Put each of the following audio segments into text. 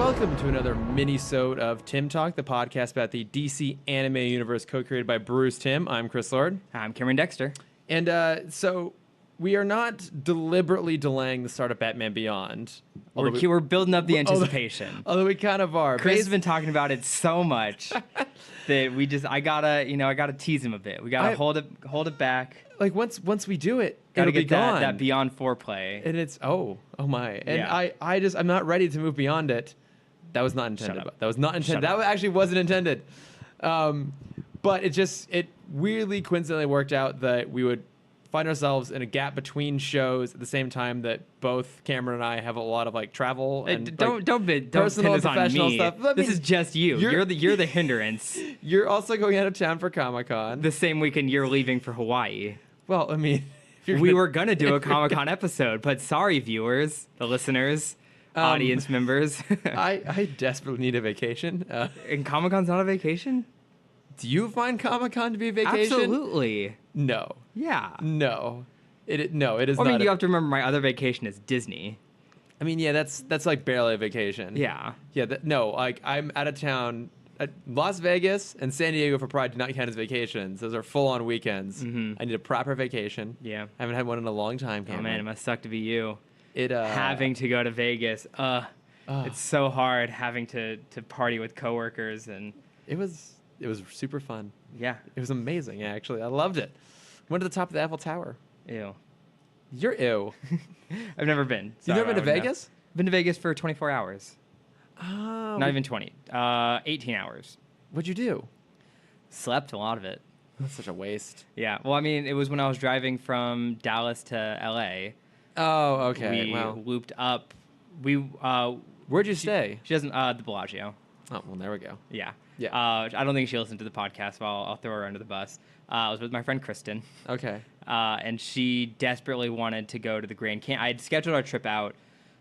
welcome to another mini-sode of Tim Talk, the podcast about the DC anime universe co-created by Bruce Timm. I'm Chris Lord. I'm Cameron Dexter. And so we are not deliberately delaying the start of Batman Beyond. We're building up the anticipation. Although we kind of are. Chris has been talking about it so much that I gotta tease him a bit. We gotta hold it back. Like once we do it, Gotta it'll get be gone. that Beyond foreplay. And it's oh my. And Yeah. I'm not ready to move beyond it. That was not intended. Shut up. That was not intended. Shut up. That actually wasn't intended. But it weirdly coincidentally worked out that we would find ourselves in a gap between shows at the same time that both Cameron and I have a lot of like travel and Don't pin personal this and on professional me. stuff. I This mean, is just you. You're the hindrance. You're also going out of town for Comic-Con. The same weekend you're leaving for Hawaii. Well, I mean, We were gonna do a Comic-Con episode, but sorry, viewers, the listeners, audience members. I desperately need a vacation. And Comic-Con's not a vacation? Do you find Comic-Con to be a vacation? Absolutely. No. Yeah. No. It is not. I mean, you have to remember my other vacation is Disney. I mean, yeah, that's like barely a vacation. Yeah. Yeah. No, like I'm out of town. Las Vegas and San Diego for Pride do not count as vacations. Those are full-on weekends. Mhm. I need a proper vacation. Yeah. I haven't had one in a long time. Oh Cameron. man, it must suck to be you. It Having to go to Vegas. It's so hard having to party with coworkers and It was super fun. yeah. It was amazing. Actually, I loved it. Went to the top of the Eiffel Tower. Ew. You're ew. I've never been. You've never been to I wouldn't know. Vegas? Been to Vegas for 24 hours. Oh. Not even 20. 18 hours. What'd you do? Slept a lot of it. That's such a waste. Yeah. Well, I mean, it was when I was driving from Dallas to LA. Oh, okay. We Wow. looped up. Where'd you stay? She doesn't. The Bellagio. Oh, well, there we go. Yeah. Yeah. I don't think she listened to the podcast, but I'll throw her under the bus. I was with my friend Kristen, Okay. and she desperately wanted to go to the Grand Canyon. I had scheduled our trip out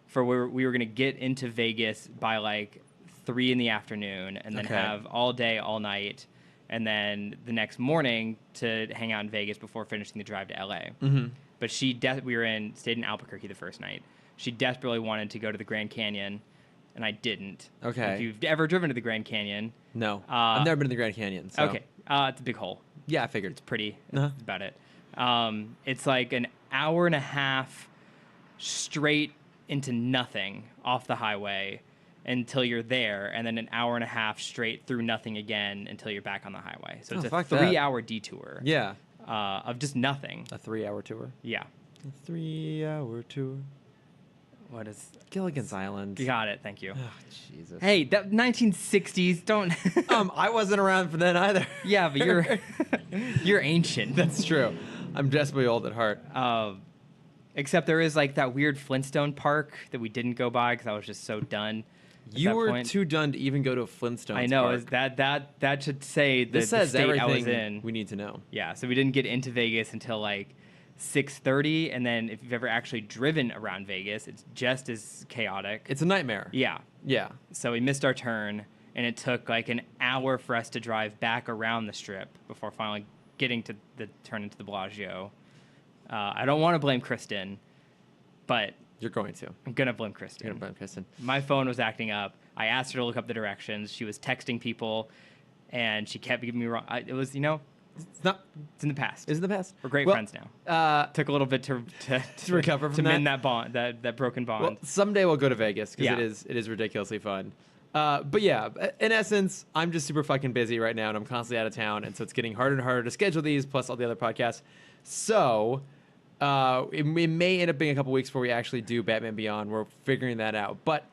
for where we were going to get into Vegas by like 3 in the afternoon and then Okay. have all day, all night, and then the next morning to hang out in Vegas before finishing the drive to LA. Mm-hmm. But stayed in Albuquerque the first night. She desperately wanted to go to the Grand Canyon, and I didn't. Okay. If you've ever driven to the Grand Canyon, No. I've never been to the Grand Canyon. So. okay, it's a big hole. Yeah, I figured. It's pretty. Uh-huh. That's about it. It's like an hour and a half straight into nothing off the highway until you're there, and then an hour and a half straight through nothing again until you're back on the highway. So Oh, it's a fuck that. 3-hour detour Yeah. of just nothing. A 3-hour tour. Yeah. A 3-hour tour. What is... Gilligan's Island. You got it. Thank you. Oh, Jesus. Hey, that 1960s, don't... I wasn't around for then either. Yeah, but you're ancient. That's true. I'm desperately old at heart. Except there is like that weird Flintstone park that we didn't go by because I was just so done. at You that were point. too done to even go to a Flintstones I know. park. Is that should say the, This the says state I was everything in. we need to know. Yeah, so we didn't get into Vegas until like 6:30, and then if you've ever actually driven around Vegas, it's just as chaotic. It's a nightmare. Yeah. Yeah. So we missed our turn, and it took like an hour for us to drive back around the strip before finally getting to the turn into the Bellagio. I don't want to blame Kristen, but You're going to. I'm gonna blame Kristen. You're going to blame Kristen. My phone was acting up. I asked her to look up the directions. She was texting people, and she kept giving me wrong. It was, It's not. it's in the past. Is in the past. We're great Well, friends now. Took a little bit to recover from to mend that? that bond, that broken bond. Well, someday we'll go to Vegas because Yeah. it is ridiculously fun. But yeah, in essence, I'm just super fucking busy right now, and I'm constantly out of town, and so it's getting harder and harder to schedule these, plus all the other podcasts. So it may end up being a couple weeks before we actually do Batman Beyond. We're figuring that out. But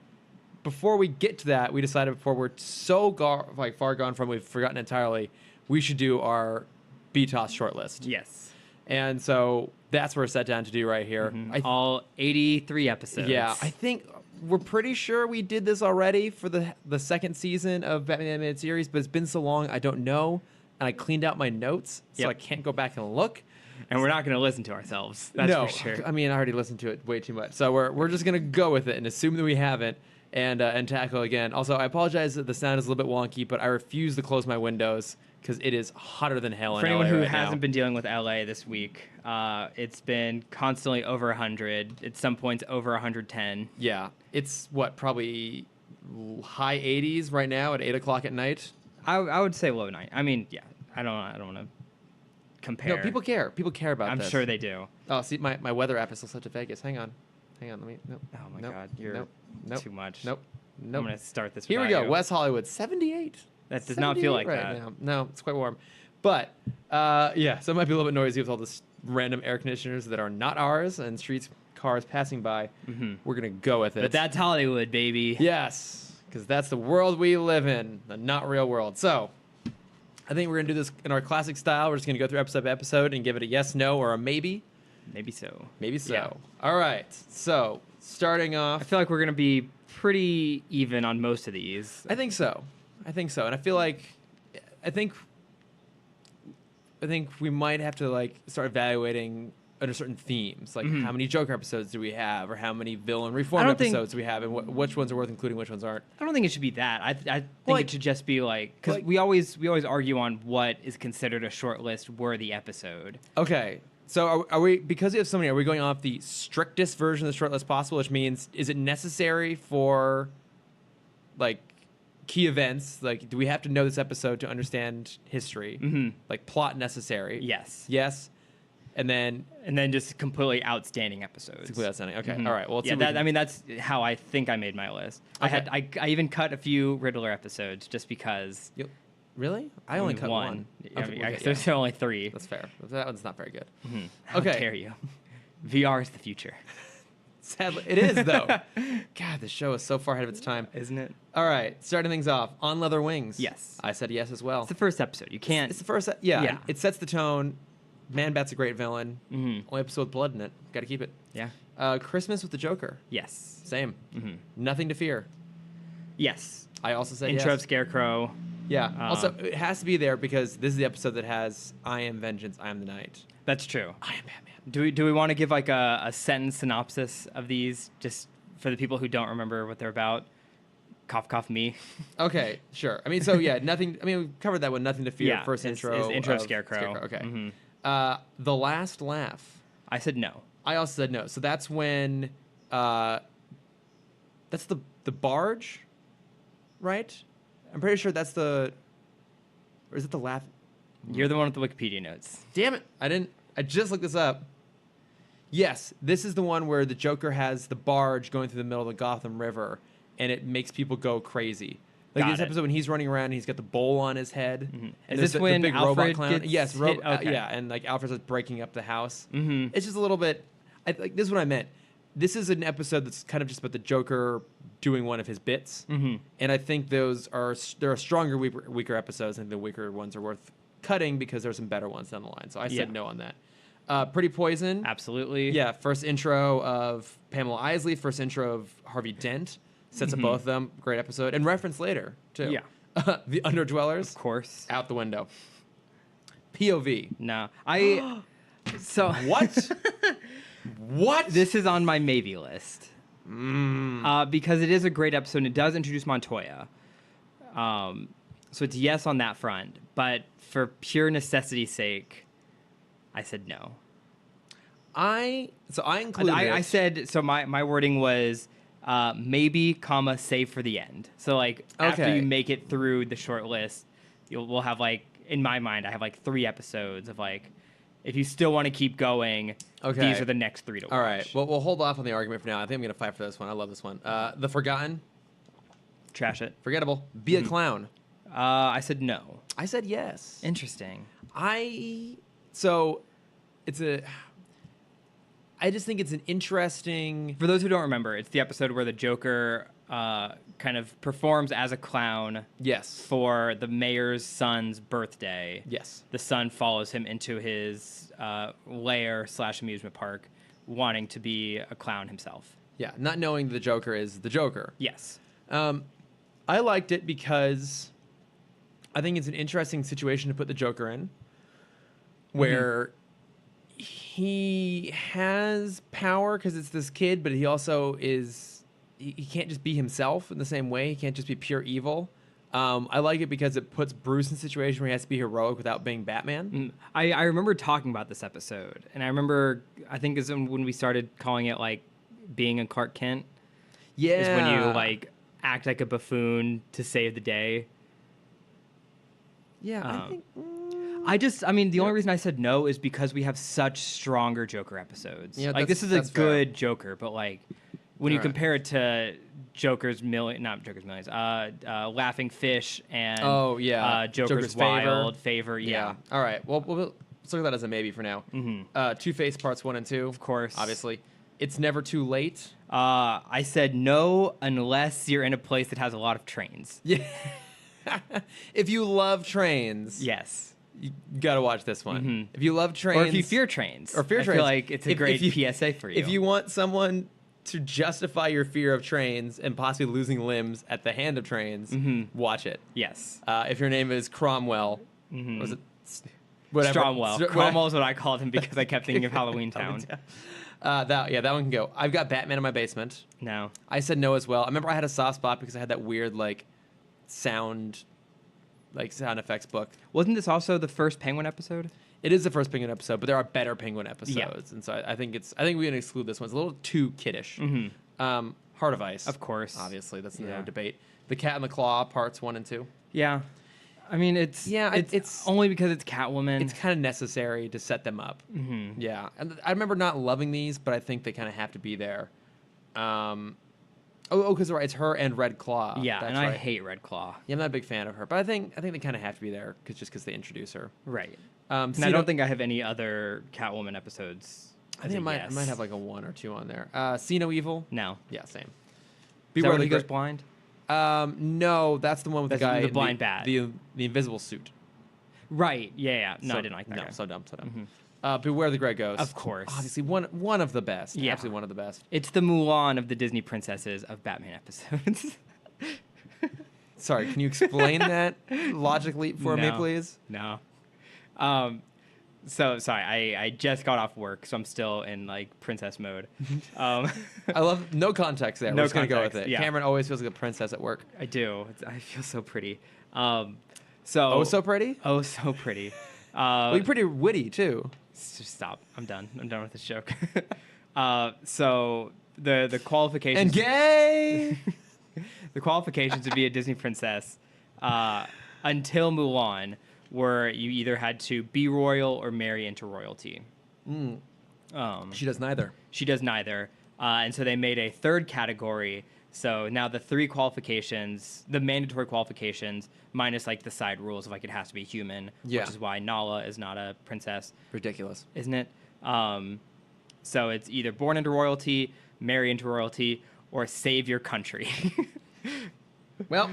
before we get to that, we decided before we're so far gone from we've forgotten entirely, we should do our BTOS shortlist. Yes. And so that's what we're set down to do right here. All 83 episodes. Yeah, I think we're pretty sure we did this already for the second season of Batman the Animated Series, but it's been so long, I don't know. And I cleaned out my notes, so Yep. I can't go back and look. And we're not going to listen to ourselves. That's no, for sure. I mean, I already listened to it way too much. So we're just going to go with it and assume that we haven't and tackle again. Also, I apologize that the sound is a little bit wonky, but I refuse to close my windows because it is hotter than hell For in anyone LA who right hasn't now. been dealing with LA this week, it's been constantly over 100. At some points, over 110. Yeah, it's what, probably high 80s right now at 8 o'clock at night. I would say low 9. I mean, yeah. I don't want to compare. No, people care. People care about I'm this. sure they do. Oh, see, my weather app is still set to Vegas. Hang on. Let me. Nope. Oh my nope, God, you're nope, too much. Nope. I'm Nope. gonna start this. Here we without go. you. West Hollywood, 78. That does not feel 78 like right that. now. No, it's quite warm. But yeah, so it might be a little bit noisy with all this random air conditioners that are not ours and streets, cars passing by. Mhm. We're gonna go with it. But that's Hollywood, baby. yes, because that's the world we live in, the not real world. So I think we're gonna do this in our classic style. We're just gonna go through episode by episode and give it a yes, no, or a maybe. Maybe so. Maybe so. Yeah. All right. So starting off, I feel like we're gonna be pretty even on most of these. I think so. And I feel like, I think we might have to like start evaluating under certain themes, like how many Joker episodes do we have, or how many villain reform don't think- episodes do we have, and which ones are worth including, which ones aren't. I don't think it should be that. I think Like- it should just be like because like- we always argue on what is considered a short list worthy episode. Okay. So are we, because we have so many, are we going off the strictest version of the short list possible, which means is it necessary for like key events? Like, do we have to know this episode to understand history? Mhm. Like plot necessary? Yes. Yes. And then And then just completely outstanding episodes. completely outstanding. Okay. Mhm. All right. Well, let's yeah, see what we that, I can- mean that's how I think I made my list. Okay. I even cut a few Riddler episodes just because. You- really? I only cut one. I Okay, mean, well, I guess yeah. there's only 3. That's fair. That one's not very good. How Okay. dare you? VR is the future, Sadly, it is though. God, the show is so far ahead of its time. isn't it? All right, starting things off on Leather Wings. Yes. I said yes as well. It's the first episode. You can't. It's the first. Yeah. Yeah. It sets the tone. Man Bat's a great villain. Mhm. Only episode with blood in it. Got to keep it. Yeah. Christmas with the Joker. Yes. Same. Mhm. Nothing to fear. Yes. I also said Intro yes. of Scarecrow. Yeah. Also, Um, it has to be there because this is the episode that has "I am vengeance, I am the night." That's true. I am Batman. Do we want to give like a sentence synopsis of these just for the people who don't remember what they're about? Cough, cough, me. Okay, sure. I mean, so yeah, nothing. I mean, we covered that one. Nothing to fear. Yeah, First his intro. intro of Scarecrow. Okay. Mhm. The last laugh. I said no. I also said no. So that's when. That's the barge, right? I'm pretty sure that's the. Or is it the laugh? You're the one with the Wikipedia notes. Damn it! I didn't. I just looked this up. Yes, this is the one where the Joker has the barge going through the middle of the Gotham River, and it makes people go crazy. Like Got this it. episode when he's running around, and he's got the bowl on his head. Mhm. And Is there's this when big Alfred robot clown? gets Yes, hit? Okay. yeah, and like Alfred's like breaking up the house. Mhm. It's just a little bit. Like this is what I meant. This is an episode that's kind of just about the Joker doing one of his bits, Mhm. and I think those are there are stronger, weaker episodes, and the weaker ones are worth cutting because there's some better ones down the line. So I said Yeah. no on that. Pretty Poison. Absolutely. Yeah, first intro of Pamela Isley, first intro of Harvey Dent. Sets up both of them. Great episode. And reference later, too. Yeah. The Underdwellers, Of course. out the window. POV. No. I. So. What? What? This is on my maybe list. Because it is a great episode and it does introduce Montoya. So it's yes on that front. But for pure necessity's sake, I said no. I included I said, so my wording was maybe, comma, save for the end. So like after Okay. you make it through the short list, we'll have like, in my mind, I have like 3 episodes of like, if you still want to keep going, Okay. these are the next 3 to watch. All right. Well, we'll hold off on the argument for now. I think I'm going to fight for this one. I love this one. The Forgotten. Trash it. Forgettable. Be a clown. I said no. I said yes. Interesting. I just think it's an interesting. For those who don't remember, it's the episode where the Joker kind of performs as a clown Yes. for the mayor's son's birthday. Yes. The son follows him into his lair / amusement park, wanting to be a clown himself. Yeah. Not knowing the Joker is the Joker. Yes. I liked it because I think it's an interesting situation to put the Joker in, where he has power because it's this kid, but he also is. He can't just be himself in the same way. He can't just be pure evil. I like it because it puts Bruce in a situation where he has to be heroic without being Batman. I remember talking about this episode, and I think is when we started calling it like being a Clark Kent. Yeah. Is when you like act like a buffoon to save the day. Yeah, I think. I mean, the only reason I said no is because we have such stronger Joker episodes. Yeah, like, this is a that's fair. good Joker, but, like, when you Alright. compare it to not Joker's Millions, Laughing Fish and Joker's Wild Favor, yeah. All right. Well, let's look at that as a maybe for now. Two-Face parts 1 and 2. Of course. Obviously. It's Never Too Late. I said no unless you're in a place that has a lot of trains. Yeah. If you love trains, Yes. you got to watch this one. If you love trains. Or if you fear trains. Or fear I trains. feel like it's a great PSA for you. If you want someone to justify your fear of trains and possibly losing limbs at the hand of trains, watch it. Yes. If your name is Cromwell, was it whatever? Stromwell. Cromwell is what I called him because I kept thinking of Halloween Town. That one can go. I've got Batman in my basement. No. I said no as well. I remember I had a soft spot because I had that weird sound effects book. Wasn't this also the first Penguin episode? It is the first Penguin episode, but there are better Penguin episodes, and so I think we can exclude this one. It's a little too kiddish. Heart of Ice, Of course. obviously, that's no Yeah. debate. The Cat and the Claw parts 1 and 2. Yeah. I mean, it's it's only because it's Catwoman. It's kind of necessary to set them up. Yeah, and I remember not loving these, but I think they kind of have to be there. Because it's her and Red Claw. yeah, that's and right. I hate Red Claw. Yeah, I'm not a big fan of her, but I think they kind of have to be there because they introduce her. Right. And And I don't think I have any other Catwoman episodes. I think I might have like a 1 or 2 on there. See No Evil. No. Yeah, same. Is that Beware when the he goes Great- blind? No, that's the one with That's the guy the in blind bat. the invisible suit. Right. Yeah. No, So- I didn't like that No, guy. so dumb. Beware the Grey Ghost. Of course. Obviously, one of the best. Yeah. Absolutely one of the best. It's the Mulan of the Disney princesses of Batman episodes. Sorry, can you explain that logically for me, No. please? No. So sorry, I just got off work, so I'm still in princess mode. I love no context there. No We're just gonna go with context, it. yeah. Cameron always feels like a princess at work. I do. I feel so pretty. Oh, so pretty. Oh, so pretty. Well, you're pretty witty too. Just stop. I'm done. I'm done with this joke. So the qualifications. And gay. The qualifications to be a Disney princess until Mulan were you either had to be royal or marry into royalty. She does neither. She does neither. And so they made a third category. So now the 3 qualifications, the mandatory qualifications, minus the side rules of it has to be human, Yeah. which is why Nala is not a princess, Ridiculous. isn't it? So it's either born into royalty, marry into royalty, or save your country. Well,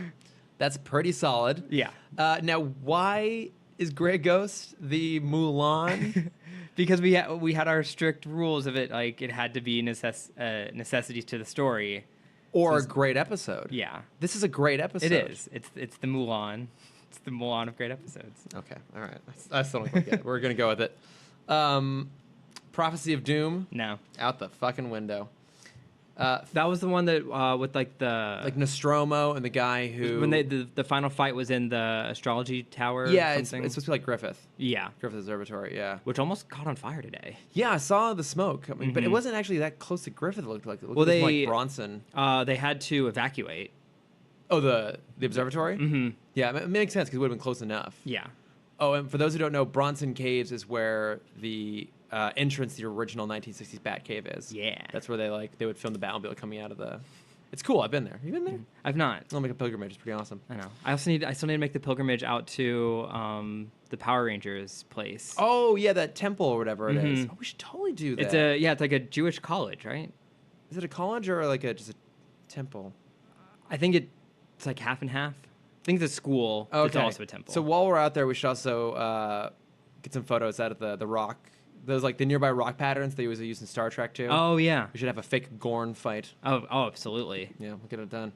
that's pretty solid. Yeah. Now, why is Grey Ghost the Mulan? Because we had our strict rules of it, it had to be necessities to the story. Or So a it's- great episode? Yeah. This is a great episode. It is. It's the Mulan. It's the Mulan of great episodes. Okay, all right. I still don't quite get it. We're going to go with it. Prophecy of Doom, No. out the fucking window. That was the one that with the Like Nostromo and the guy who... when the final fight was in the astrology tower. Yeah, or it's something. supposed to be like Griffith. Yeah, Griffith Observatory, yeah. which almost caught on fire today. Yeah, I saw the smoke. I mean, but it wasn't actually that close to Griffith, it looked like. It looked Well, more they- like Bronson. They had to evacuate. Oh, the observatory? Mm-hmm. Yeah, it makes sense because it would have been close enough. Yeah. Oh, and for those who don't know, Bronson Caves is where the entrance to the original 1960s Batcave is. Yeah. That's where they would film the Batmobile coming out of the... It's cool. I've been there. You been there? I've not. I'll make a pilgrimage. It's pretty awesome. I know. I still need to make the pilgrimage out to the Power Rangers place. Oh, yeah, that temple or whatever it is. Oh, we should totally do that. It's like a Jewish college, right? Is it a college or like just a temple? I think it's like half and half. I think it's a school. Oh, It's okay. also a temple. So while we're out there, we should also get some photos out of the rock. Those the nearby rock patterns they always use in Star Trek too. Oh yeah. We should have a fake Gorn fight. Oh absolutely. Yeah, we'll get it done.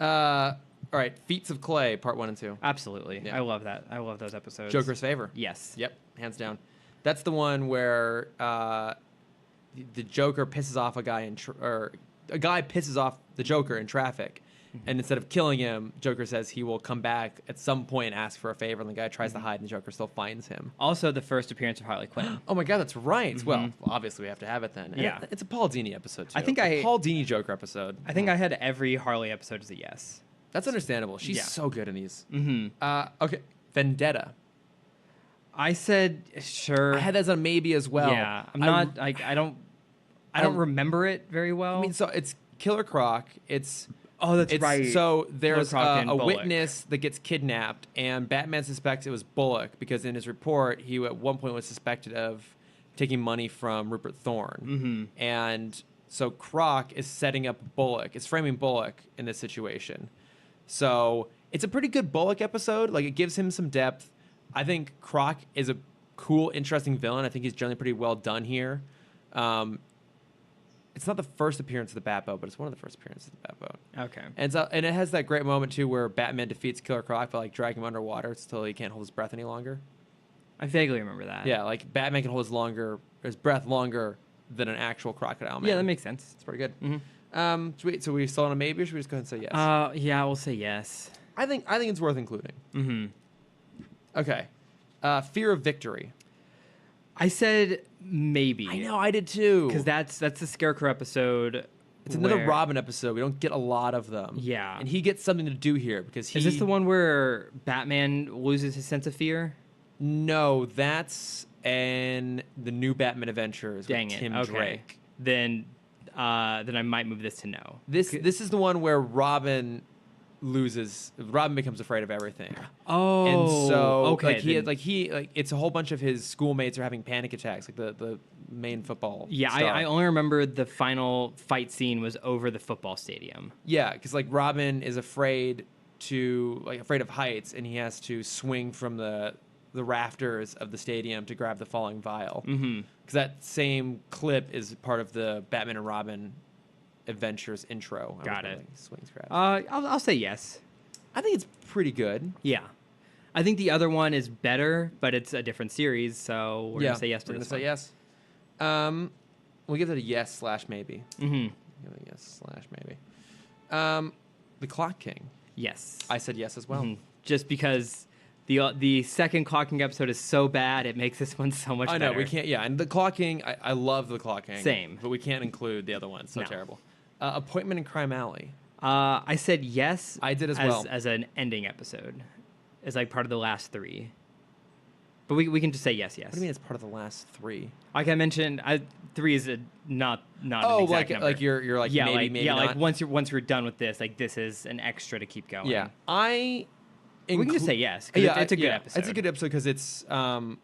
All right, Feats of Clay, part 1 and 2. Absolutely. Yeah. I love that. I love those episodes. Joker's favor. Yes. Yep, hands down. That's the one where the Joker pisses off a guy or a guy pisses off the Joker in traffic, And instead of killing him, Joker says he will come back at some point and ask for a favor, and the guy tries to hide, and the Joker still finds him. Also, the first appearance of Harley Quinn. Oh my god, that's right. Well, obviously we have to have it then. And Yeah. it's a Paul Dini episode too. I think A Paul Dini Joker episode. I think I had every Harley episode as a yes. That's understandable. She's Yeah. so good in these. Mm-hmm. Okay, Vendetta. I said sure. I had that as a maybe as well. Yeah, I'm not like I don't remember it very well. I mean, so it's Killer Croc. It's that's right. So there's Killer Croc and a Bullock. witness that gets kidnapped, and Batman suspects it was Bullock because in his report he at one point was suspected of taking money from Rupert Thorne, and so Croc is setting up Bullock. It's framing Bullock in this situation. So it's a pretty good Bullock episode. Like, it gives him some depth. I think Croc is a cool, interesting villain. I think he's generally pretty well done here. It's not the first appearance of the Batboat, but it's one of the first appearances of the Batboat. Okay. And it has that great moment too where Batman defeats Killer Croc by like dragging him underwater until he can't hold his breath any longer. I vaguely remember that. Yeah, like Batman can hold his breath longer than an actual crocodile man. Yeah, that makes sense. It's pretty good. Mm-hmm. Sweet. So we still on a maybe, or should we just go ahead and say yes? Yeah, we'll say yes. I think it's worth including. Mm-hmm. Okay. Fear of Victory. I said maybe. I know, I did too. Because that's the Scarecrow episode. It's another where- Robin episode. We don't get a lot of them. Yeah. And he gets something to do here because he. Is this the one where Batman loses his sense of fear? No, that's in the new Batman Adventures Dang with it. Tim Okay. Drake. Then I might move this to no. This is the one where Robin becomes afraid of everything. Oh. And so okay. it's a whole bunch of his schoolmates are having panic attacks, like the main football. Yeah, star. I only remember the final fight scene was over the football stadium. Yeah, because like Robin is afraid of heights, and he has to swing from the rafters of the stadium to grab the falling vial. Mm-hmm. Because that same clip is part of the Batman and Robin Adventures intro. Got it. Swings, grabs. I'll say yes. I think it's pretty good. Yeah. I think the other one is better, but it's a different series, so we're gonna say yes to we're this gonna one. say yes. We'll give it a yes / maybe. Mm-hmm. Give it a yes / maybe. The Clock King. Yes. I said yes as well. Mhm. Just because the second Clock King episode is so bad, it makes this one so much I better. know we can't. Yeah, and the Clock King. I love the Clock King. Same. but we can't include the other one. It's so No. terrible. Appointment in Crime Alley. I said yes. I did as well. As an ending episode, as like part of the last three. But we can just say yes. What do you mean it's part of the last three? Like I mentioned, 3 is not an Oh, exact number. like you're like yeah, maybe like not. once we're done with this, like this is an extra to keep going. Yeah, we can just say yes. 'Cause Yeah, it's a good episode. It's a good episode because it's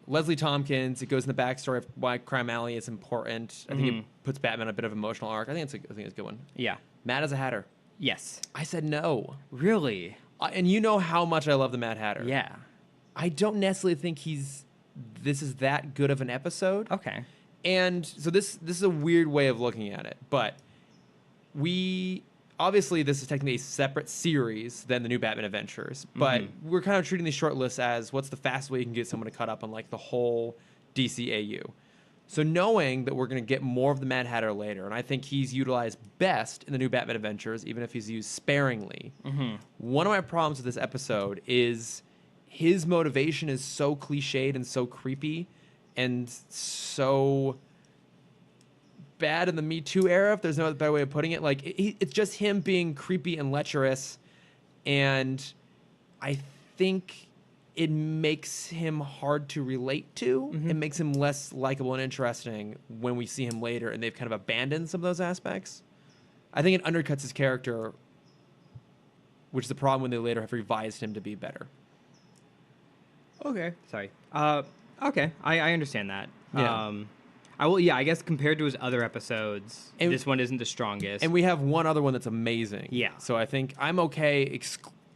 Leslie Tompkins. It goes in the backstory of why Crime Alley is important. I think it puts Batman on a bit of an emotional arc. I think it's a good one. Yeah. Mad as a Hatter. Yes. I said no. Really? And you know how much I love the Mad Hatter. Yeah. I don't necessarily think this is that good of an episode. Okay. And so this is a weird way of looking at it, but obviously this is technically a separate series than the new Batman Adventures, but we're kind of treating these short lists as what's the fastest way you can get someone to cut up on like the whole DCAU. So knowing that we're going to get more of the Mad Hatter later, and I think he's utilized best in the new Batman Adventures, even if he's used sparingly. One of my problems with this episode is his motivation is so cliched and so creepy and so bad in the Me Too era, if there's no better way of putting it. Like, it's just him being creepy and lecherous, and I think it makes him hard to relate to. It makes him less likable and interesting when we see him later, and they've kind of abandoned some of those aspects. I think it undercuts his character, which is the problem when they later have revised him to be better. Okay. Sorry. Okay. I understand that. Yeah. I guess compared to his other episodes, And- this one isn't the strongest. And we have one other one that's amazing. Yeah. So I think I'm okay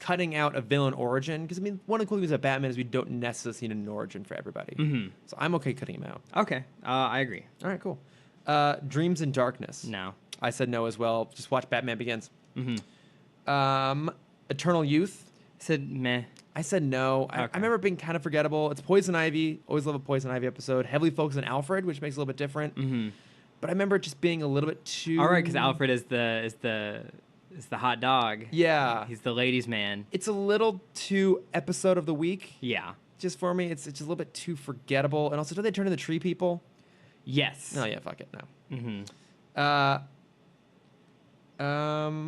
cutting out a villain origin, because I mean, one of the cool things about Batman is we don't necessarily need an origin for everybody. So I'm okay cutting him out. Okay. I agree. All right, cool. Dreams in Darkness. No. I said no as well. Just watch Batman Begins. Eternal Youth. Said meh. I said no. I remember it being kind of forgettable. It's Poison Ivy. Always love a Poison Ivy episode. Heavily focused on Alfred, which makes it a little bit different. But I remember it just being a little bit too. All right, because Alfred is the is the hot dog. Yeah. He's the ladies' man. It's a little too episode of the week Yeah. just for me. It's just a little bit too forgettable. And also, do they turn into tree people? Yes. No, yeah, fuck it, no. Mm-hmm.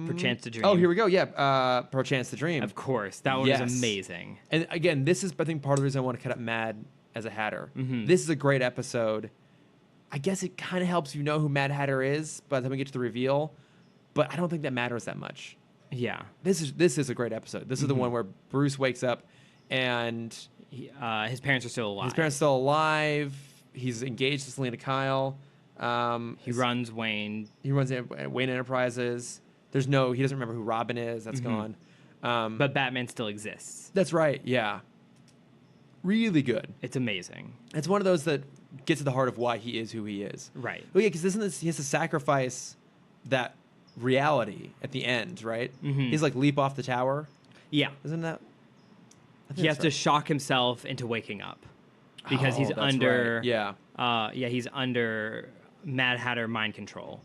For Chance to Dream. Oh, here we go. Yeah, Per Chance to Dream. Of course. That one Yes. is amazing. And again, this is, I think, part of the reason I want to cut up Mad as a Hatter. Mhm. This is a great episode. I guess it kind of helps you know who Mad Hatter is by the time we get to the reveal, but I don't think that matters that much. Yeah. This is a great episode. This is the one where Bruce wakes up and His parents are still alive. his parents are still alive. He's engaged to Selena Kyle. He runs Wayne. He runs Wayne Enterprises. He doesn't remember who Robin is. That's gone. But Batman still exists. That's right. Yeah. Really good. It's amazing. It's one of those that gets to the heart of why he is who he is. Right. Well, yeah, because he has to sacrifice that reality at the end, right? Mhm. He's like leap off the tower. Yeah. Isn't that? I think He has that's to right. shock himself into waking up because Oh, he's that's under. right. Yeah. He's under Mad Hatter mind control.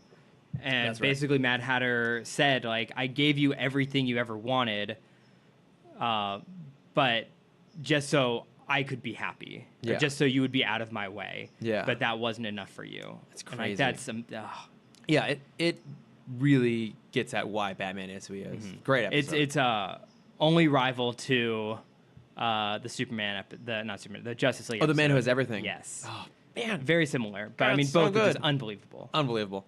And That's right. basically, Mad Hatter said, like, I gave you everything you ever wanted, but just so I could be happy. Or Yeah. just so you would be out of my way. Yeah. But that wasn't enough for you. It's And, like, crazy. that's Yeah. It really gets at why Batman is who he is. Great episode. it's only rival to the Superman, the Justice League. Oh, the man who episode. has everything. Yes. Oh man, Very similar, but I God, mean, it's so both are just good. unbelievable. unbelievable.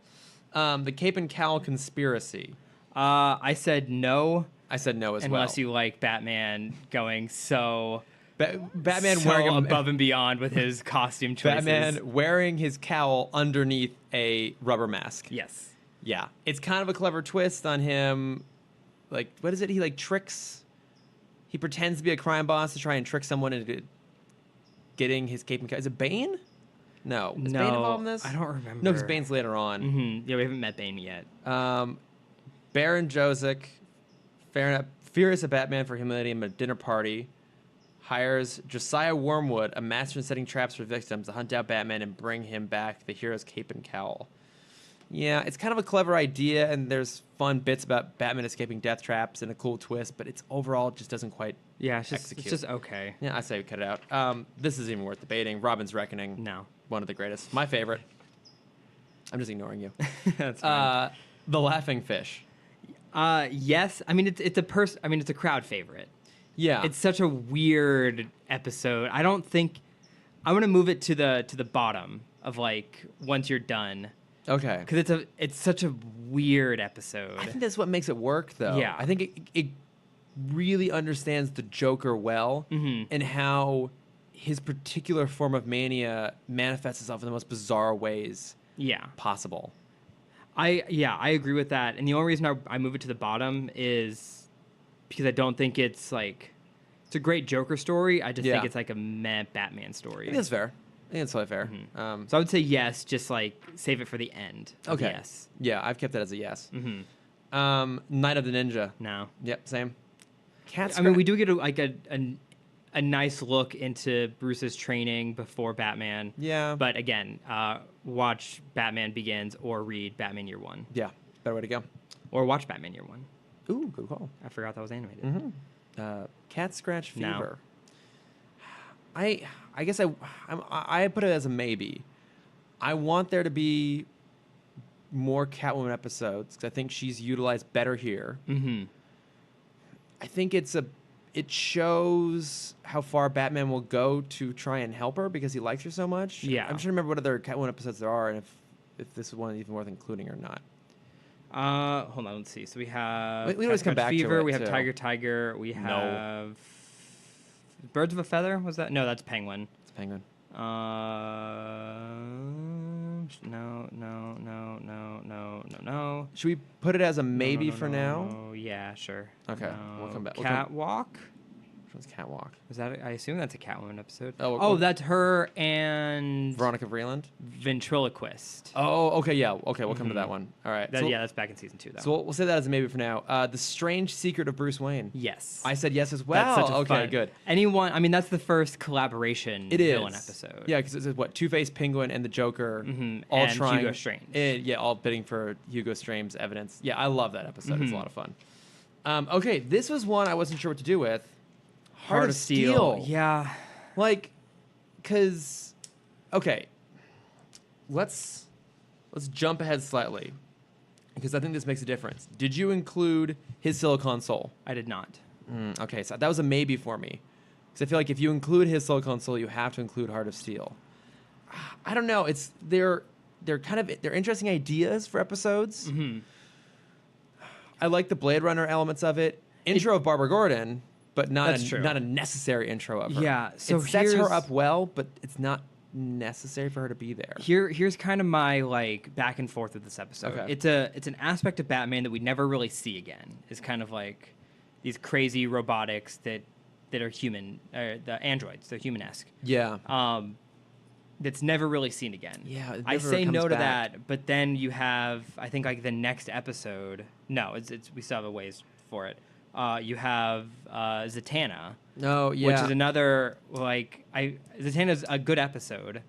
The Cape and Cowl conspiracy. I said no, I said no as unless well. you like Batman going so Batman so wearing above and beyond with his costume choices. Batman wearing his cowl underneath a rubber mask. Yes. Yeah, it's kind of a clever twist on him. Like, what is it? He like tricks. He pretends to be a crime boss to try and trick someone into getting his cape and cowl. Is it Bane? No. Is Bane involved in this? I don't remember. No, because Bane's later on. Yeah, we haven't met Bane yet. Baron Josek, furious at Batman for humiliating him at a dinner party, hires Josiah Wormwood, a master in setting traps for victims, to hunt out Batman and bring him back the hero's cape and cowl. Yeah, it's kind of a clever idea, and there's fun bits about Batman escaping death traps and a cool twist, but it's overall just doesn't quite. Yeah, it's execute. just okay. Yeah, I say we cut it out. This isn't even worth debating. Robin's Reckoning, No. one of the greatest, my favorite. I'm just ignoring you. That's fine. The Laughing Fish. Yes, I mean it's a crowd favorite. Yeah, It's such a weird episode. I don't think I want to move it to the bottom of like once you're done okay. because it's such a weird episode. I think that's what makes it work, though. Yeah. I think it really understands the Joker well and how his particular form of mania manifests itself in the most bizarre ways Yeah. possible. I agree with that. And the only reason I move it to the bottom is because I don't think it's like it's a great Joker story. I just Yeah. think it's like a meh Batman I story. think that's fair. I think it's totally fair. So I would say yes, just like save it for the end. of Okay. Yes. Yeah, I've kept that as a yes. Mm-hmm. Night of the Ninja. No. Yep, same. Cat I mean, we do get a nice look into Bruce's training before Batman. Yeah. But again, watch Batman Begins or read Batman Year One Yeah, better way to go. or watch Batman Year One. Ooh, good call. I forgot that was animated. Cat Scratch No. Fever. I guess I put it as a maybe. I want there to be more Catwoman episodes because I think she's utilized better here. Mm-hmm. I think it shows how far Batman will go to try and help her because he likes her so much. Yeah. I'm trying to remember what other Catwoman episodes there are and if this is one even worth including or not. Hold on, let's see. So we have We always Cat come Scratch back to Fever. it, We have too. Tiger. We have Birds of a Feather. Was that? No, that's Penguin. It's Penguin. No. Should we put it as a maybe for now? No. Yeah, sure. Okay, No. we'll come back. Catwalk. Which one's Catwalk? Was that? I assume that's a Catwoman episode. Oh, That's her and Veronica Vreeland? Ventriloquist. Oh, okay, yeah. Okay, we'll come to that one. All right. Yeah, that's back in season 2 though. So we'll say that as a maybe for now. The Strange Secret of Bruce Wayne. yes, I said yes as well. That's such a okay, fun, good. Anyone? I mean, that's the first collaboration It is villain episode. Yeah, because it's what Two-Face, Penguin, and the Joker all And trying. Hugo Strange. Yeah, all bidding for Hugo Strange's evidence. Yeah, I love that episode. It's a Mm-hmm. lot of fun. Okay, this was one I wasn't sure what to do with. Heart of Steel. Yeah. Like, cause, okay, let's jump ahead slightly, because I think this makes a difference. Did you include his Silicon Soul? I did not. Okay, so that was a maybe for me, because I feel like if you include his Silicon Soul, you have to include Heart of Steel. I don't know. They're interesting ideas for episodes. Mm-hmm. I like the Blade Runner elements of it. Intro of Barbara Gordon, but That's true. not a necessary intro of her. Yeah, so it sets her here's- up well, but it's not necessary for her to be there. Here's kind of my like back and forth with this episode. Okay. It's an aspect of Batman that we never really see again. It's kind of like these crazy robotics that are human, the androids. They're human-esque. Yeah. That's never really seen again. Yeah, it I never say comes no to back. that, but then you have, I think, like the next episode. No, it's we still have a ways for it. You have Zatanna, No, yeah. which is another Zatanna's a good episode,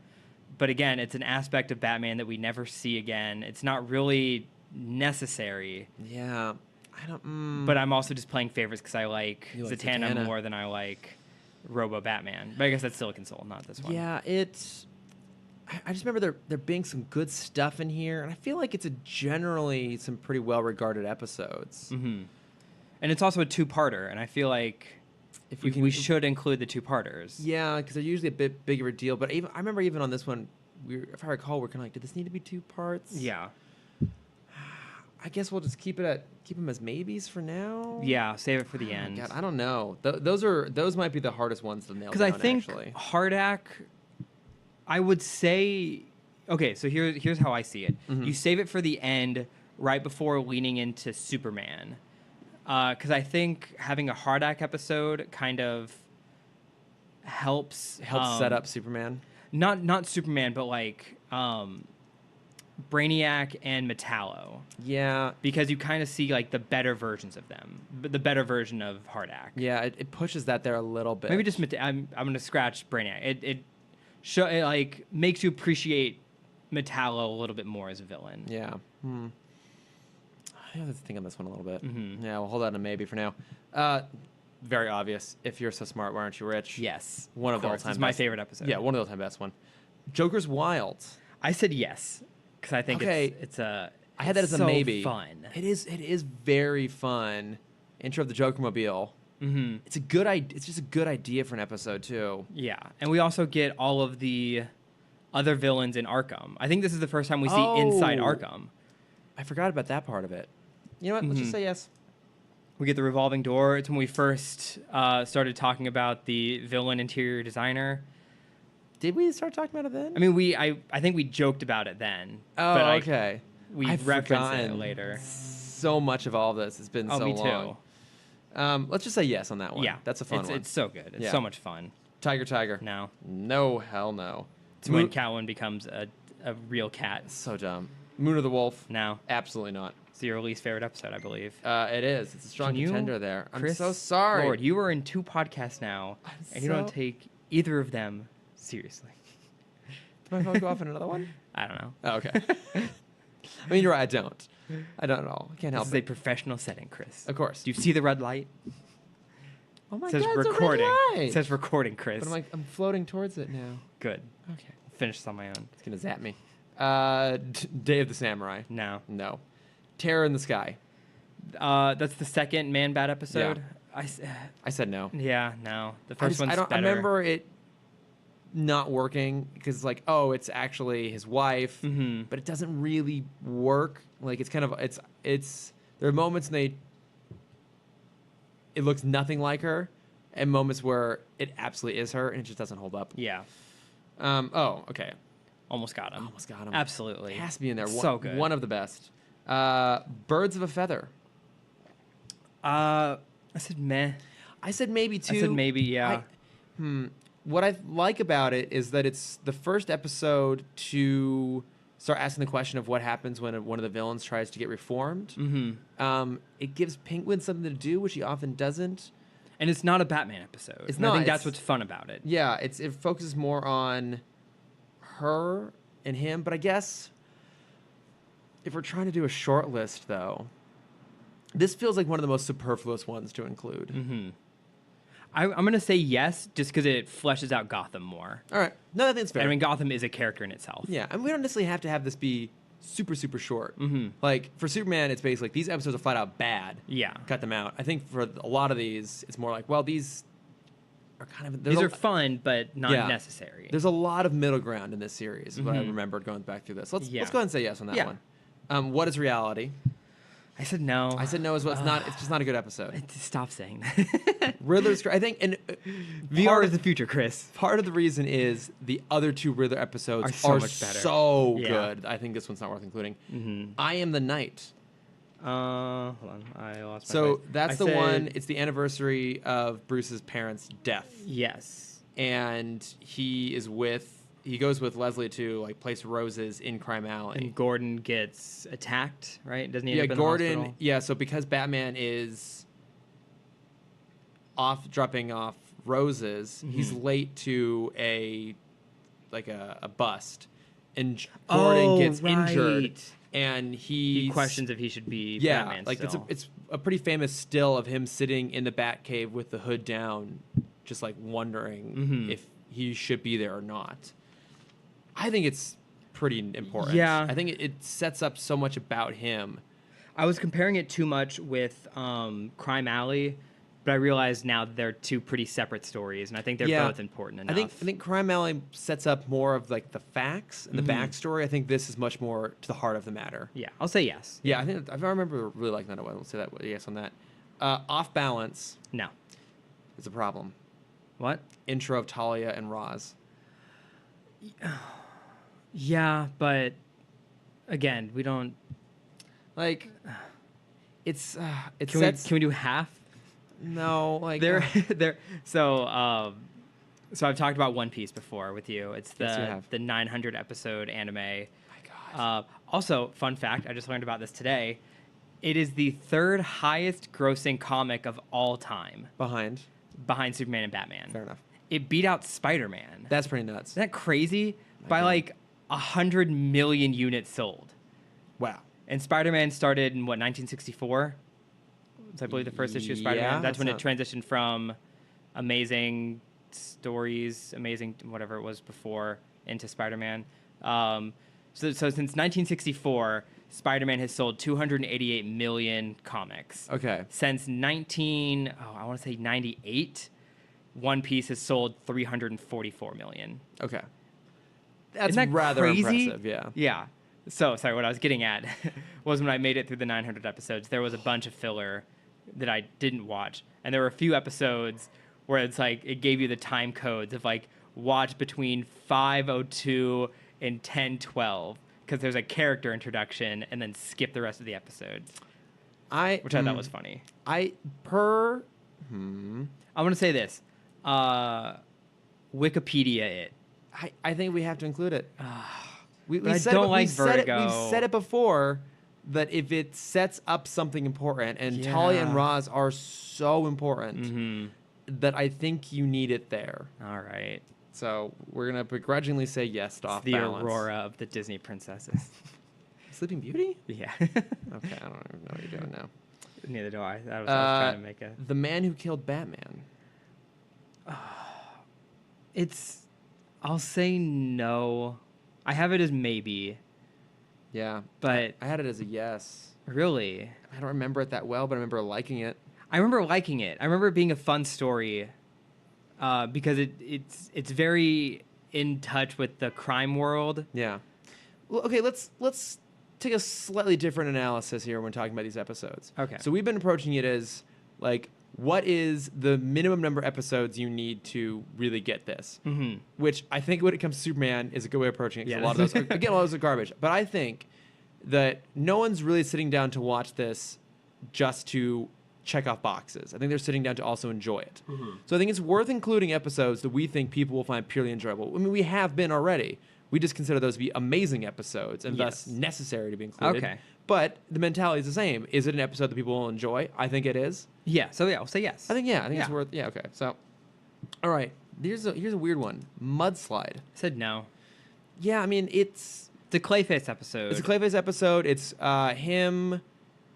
but again, it's an aspect of Batman that we never see again. It's not really necessary. Yeah. I don't. But I'm also just playing favorites because I like You like Zatanna Zatanna. more than I like Robo Batman. But I guess that's Silicon Soul, not this one. Yeah, it's. I just remember there being some good stuff in here, and I feel like it's generally some pretty well regarded episodes. Mm-hmm. And it's also a two-parter, and I feel like If we should include the two-parters. Yeah, because they're usually a bit bigger a deal. But I remember even on this one, if I recall, we're kind of like, did this need to be 2 parts? Yeah. I guess we'll just keep them as maybes for now. Yeah, save it for the Oh my end. God, I don't know. Those might be the hardest ones to nail Because down. I think actually. Hardak, I would say, okay, so here's how I see it. Mhm. You save it for the end, right before leaning into Superman. Because I think having a Hardak episode kind of helps set up Superman. not Superman, but like Brainiac and Metallo, Yeah, because you kind of see like the better versions of them, the better version of Hardak. yeah, it pushes that there a little bit. Maybe just I'm gonna scratch Brainiac. It like makes you appreciate Metallo a little bit more as a villain. Yeah. I have to think on this one a little bit. Mhm. Yeah, we'll hold that in a maybe for now. Very obvious. If you're so smart, why aren't you rich? Yes, One of the course. all-time It's my best. favorite episode. Yeah, one of the all-time best one. Joker's Wild. I said yes because I think Okay. it's a. I had that it's as a so maybe. Fun. It is very fun. Intro of the Jokermobile. Mm-hmm. It's a good idea. It's just a good idea for an episode too. Yeah, and we also get all of the other villains in Arkham. I think this is the first time we see inside Oh. Arkham. I forgot about that part of it. You know what? Let's just Mhm. say yes. We get the revolving door. It's when we first started talking about the villain interior designer. Did we start talking about it then? I mean, I think we joked about it then. oh, but okay. We I've referenced it forgotten later. So much of all this has been Oh, so me long. too. Let's just say yes on that one. Yeah, that's a fun one. It's so good. It's Yeah. so much fun. Tiger. Now, No, hell no. it's when Catwoman becomes a real cat. So dumb. Moon of the Wolf. Now, Absolutely not. it's your least favorite episode, I believe. It is. It's a strong Can you- contender there. I'm Chris, so sorry. Lord, you are in 2 podcasts now, and you don't so- take either of them seriously. Do I want to go off on another one? I don't know. Oh, okay. I mean, you're right. I don't. I don't at all. I can't This help is a it. professional setting, Chris. Of course. Do you see the red light? Oh my It says God, it's a red recording. light. It says recording, Chris. But I'm floating towards it now. Good. Okay. Finish this on my own. It's gonna zap me. Day of the Samurai. No. No. Terror in the Sky. That's the second Man Bat episode. I said no. Yeah, no. The I first just- one's I better. remember it not working because like, oh, it's actually his wife, Mhm. but it doesn't really work. Like it's kind of it's there are moments when it looks nothing like her, and moments where it absolutely is her, and it just doesn't hold up. Yeah. Oh, okay. Almost got him. Almost got him. Absolutely. It has to be in there. So good. One of the best. Birds of a Feather. I said meh. I said maybe two. I said maybe, yeah. What I like about it is that it's the first episode to start asking the question of what happens when one of the villains tries to get reformed. It gives Penguin something to do, which he often doesn't. And it's not a Batman episode. It's And not. I think that's what's fun about it. Yeah, it focuses more on her and him. But I guess if we're trying to do a short list, though, this feels like one of the most superfluous ones to include. I'm going to say yes, just because it fleshes out Gotham more. All right. No, I think it's fair. I mean, Gotham is a character in itself. Yeah, and we don't necessarily have to have this be super, super short. Like, for Superman, it's basically, these episodes are flat out bad. Yeah. Cut them out. I think for a lot of these, it's more like, well, these are kind of... These are fun, but not Yeah. necessary. There's a lot of middle ground in this series, is what I remembered going back through this. Let's go ahead and say yes on that Yeah. one. What is reality? I said no. I said no as well. It's just not a good episode. Stop saying that. Riddler's... I think... And VR is the future, Chris. part of the reason is the other two Riddler episodes Are so much better. so Yeah. good. I think this one's not worth including. I Am the Night. Hold on. I lost my So place. that's I the said one. It's the anniversary of Bruce's parents' death, Yes. and he goes with Leslie to like place roses in Crime Alley. And Gordon gets attacked, right? Doesn't he? Yeah, end up in the Gordon. hospital? Yeah, so because Batman is dropping off roses, he's late to a bust, and Gordon gets injured, right. and He questions if he should be Yeah, Batman like still. it's a pretty famous still of him sitting in the Batcave with the hood down, just like wondering if he should be there or not. I think it's pretty important. Yeah. I think it sets up so much about him. I was comparing it too much with Crime Alley, but I realize now they're two pretty separate stories, and I think they're both important enough. I think Crime Alley sets up more of like the facts and the backstory. I think this is much more to the heart of the matter. Yeah, I'll say yes. Yeah, I remember really liking that one. We'll say that yes on that. Off Balance No. is a problem. What? Intro of Talia and Roz. Yeah, but again, we don't. Like, it Can sets. we do half? No, like They're so. So I've talked about One Piece before with you. It's Yes, you have. the 900 episode anime. my God. Also, fun fact, I just learned about this today. It is the third highest grossing comic of all time, Behind. behind Superman and Batman. Fair enough. It beat out Spider-Man. That's pretty nuts. Isn't that crazy? By God. like 100 million units sold. Wow. And Spider-Man started in what, 1964? Was I believe the first issue of Spider-Man. Yeah, That's when it that's transitioned from Amazing Stories, Amazing whatever it was before, into Spider-Man. So since 1964, Spider-Man has sold 288 million comics. Okay. Since I want to say 98, One Piece has sold 344 million. Okay. That's Isn't that rather crazy? impressive. Yeah. Yeah. So, sorry, what I was getting at was when I made it through the 900 episodes, there was a bunch of filler that I didn't watch. And there were a few episodes where it's like, it gave you the time codes of like, watch between 5:02 and 10:12, because there's a character introduction, and then skip the rest of the episodes, which I thought was funny. I'm I'm going to say this. Wikipedia it. I think we have to include it. But I don't like Vertigo. We've said it before that if it sets up something important, and Talia and Yeah. Roz are so important, that I think you need it there. All right. So we're gonna begrudgingly say yes to It's Off the Balance. Aurora of the Disney princesses. Sleeping Beauty? Yeah. Okay, I don't even know what you're doing now. Neither do I. I was trying to make a. The Man Who Killed Batman. I'll say no. I have it as maybe, Yeah, but I had it as a yes. really, I don't remember it that well, but I remember liking it. I remember liking it. I remember it being a fun story, because it's very in touch with the crime world. Yeah. Well, okay, let's take a slightly different analysis here when talking about these episodes. Okay. So we've been approaching it as like, what is the minimum number of episodes you need to really get this? Mm-hmm. Which I think when it comes to Superman is a good way of approaching it. 'Cause Yeah. a lot of those, again, a lot of those are garbage. But I think that no one's really sitting down to watch this just to check off boxes. I think they're sitting down to also enjoy it. So I think it's worth including episodes that we think people will find purely enjoyable. I mean, we have been already. We just consider those to be amazing episodes and thus Yes. necessary to be included. Okay. But the mentality is the same. Is it an episode that people will enjoy? I think it is. Yeah. So yeah, I'll say yes. I think it's Yeah. worth. Yeah. Okay. So, all right. Here's a weird one. Mudslide. I said no. Yeah. I mean, it's It's a Clayface episode. a Clayface episode. It's him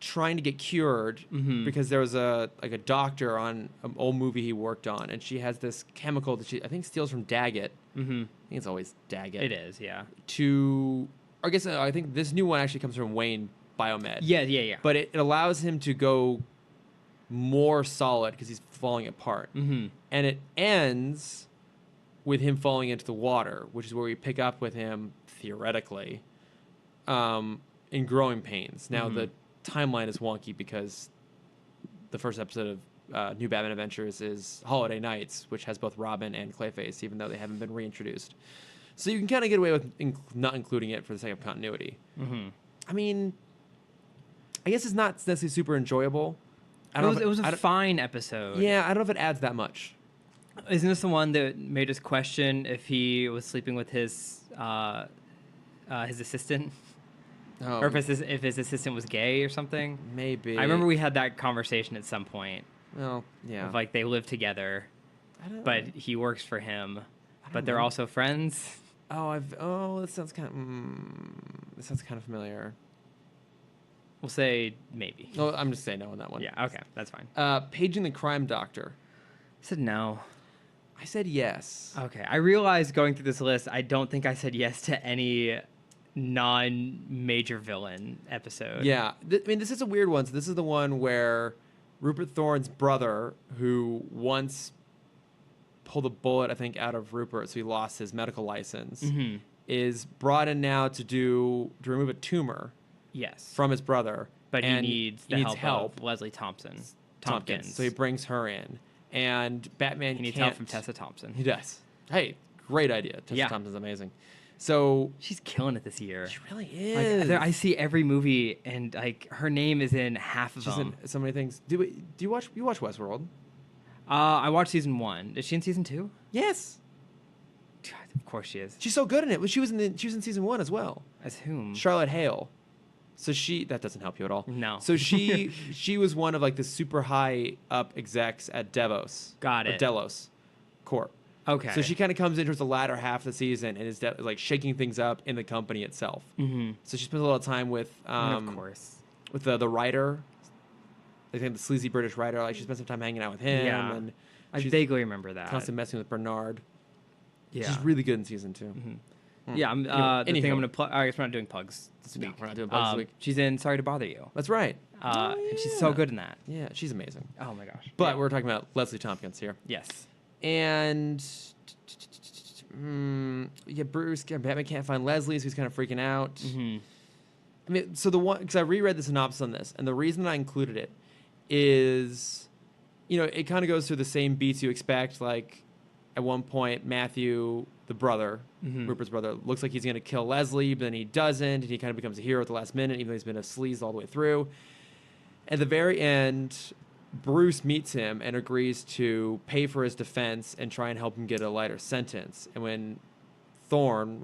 trying to get cured Mhm. because there was a doctor on an old movie he worked on, and she has this chemical that she I think steals from Daggett. Mm-hmm. I think it's always Daggett. It is. Yeah. I think this new one actually comes from Wayne Biomed. Yeah. But it allows him to go more solid because he's falling apart. Mm-hmm. And it ends with him falling into the water, which is where we pick up with him, theoretically, in Growing Pains. Now, the timeline is wonky because the first episode of New Batman Adventures is Holiday Nights, which has both Robin and Clayface, even though they haven't been reintroduced. So you can kind of get away with not including it for the sake of continuity. Mm-hmm. I mean, I guess it's not necessarily super enjoyable. It was a fine episode. Yeah, I don't know if it adds that much. Isn't this the one that made us question if he was sleeping with his assistant, or if his assistant was gay or something? Maybe. I remember we had that conversation at some point. Well, yeah. Of like they live together, but he works for him, but they're know. also friends. That sounds kind of familiar. We'll say maybe. No, I'm just saying no on that one. Yeah. Okay, that's fine. Paging the Crime Doctor. I said no. I said yes. Okay, I realized going through this list, I don't think I said yes to any non-major villain episode. Yeah. I mean, this is a weird one. So this is the one where Rupert Thorne's brother, who once pulled a bullet, I think, out of Rupert, so he lost his medical license, Mm-hmm. is brought in now to remove a tumor Yes. from his brother. But he and needs the help of Leslie Tompkins. So he brings her in. And Batman He needs can't... help from Tessa Thompson. He does. Hey, great idea. Tessa Yeah. Thompson's amazing. So... She's killing it this year. She really Like, is. I see every movie, and like her name is in half of She's them. in so many things. Do you watch Westworld? I watched season 1. Is she in season 2? Yes. God, of course she is. She's so good in it. She was in season 1 as well. As whom? Charlotte Hale. So that doesn't help you at all. No. So she was one of like the super high up execs at Devos. Got or it. Delos Corp. Okay. So she kind of comes in towards the latter half of the season and is like shaking things up in the company itself. Mm-hmm. So she spends a lot of time with of course. with the writer. I think the sleazy British writer. Like she spent some time hanging out with him. Yeah. And I she's vaguely remember that. constantly messing with Bernard. Yeah. She's really good in season 2. Mhm. Yeah, the Anywho. thing I'm gonna plug. I guess we're not doing plugs this No, week. we're not doing plugs this week. She's in Sorry to Bother You, That's right. and she's so yeah. good in that. Yeah, she's amazing. Oh my gosh! But Yeah. we're talking about Leslie Tompkins here. yes, And Bruce, Batman can't find Leslie, so he's kind of freaking out. mm-hmm. I mean, so because I reread the synopsis on this, and the reason I included it is, it kind of goes through the same beats you expect. Like, at one point, Matthew, the brother, Rupert's brother, looks like he's going to kill Leslie, but then he doesn't, and he kind of becomes a hero at the last minute, even though he's been a sleaze all the way through. At the very end, Bruce meets him and agrees to pay for his defense and try and help him get a lighter sentence. And when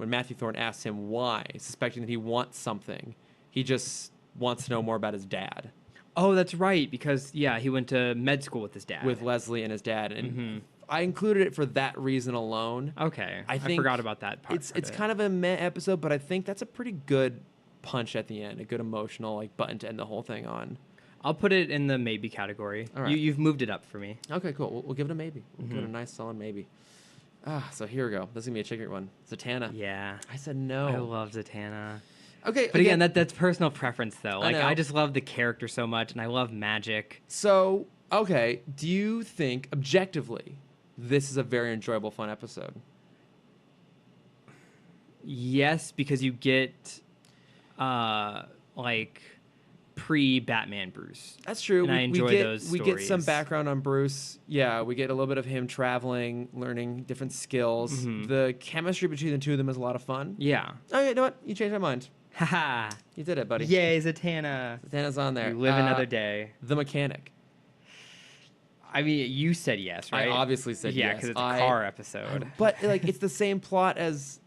Matthew Thorne asks him why, suspecting that he wants something, he just wants to know more about his dad. Oh, that's right. Because he went to med school with his dad. With Leslie and his dad. And Mhm. I included it for that reason alone. Okay, I think forgot about that part. It's kind of a meh episode, but I think that's a pretty good punch at the end, a good emotional button to end the whole thing on. I'll put it in the maybe category. All right. You've moved it up for me. Okay, cool. We'll give it a maybe. We'll give it a nice solid maybe. So here we go. This is gonna be a chicken one. Zatanna. Yeah, I said no. I love Zatanna. Okay, But again, that's personal preference though. Like know. I just love the character so much, and I love magic. So okay, do you think objectively this is a very enjoyable, fun episode? Yes, because you get like pre-Batman Bruce. That's true. And I enjoy those We get some stories. background on Bruce. Yeah, we get a little bit of him traveling, learning different skills. Mhm. The chemistry between the two of them is a lot of fun. Yeah. Okay, you know what? You changed my mind. Haha. You did it, buddy. Yay, Zatanna. Zatanna's on there. You live another day. The Mechanic. I mean, you said yes, right? I obviously said yeah, yes. because it's a car episode. But like, it's the same plot as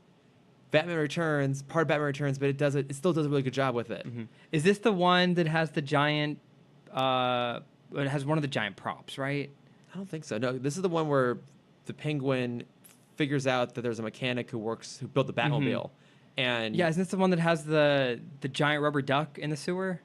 Batman Returns, part of Batman Returns, but it still does a really good job with it. Is this the one that has the giant? It has one of the giant props, right? I don't think so. No, this is the one where the Penguin figures out that there's a mechanic who built the Batmobile, and Yeah, isn't this the one that has the giant rubber duck in the sewer?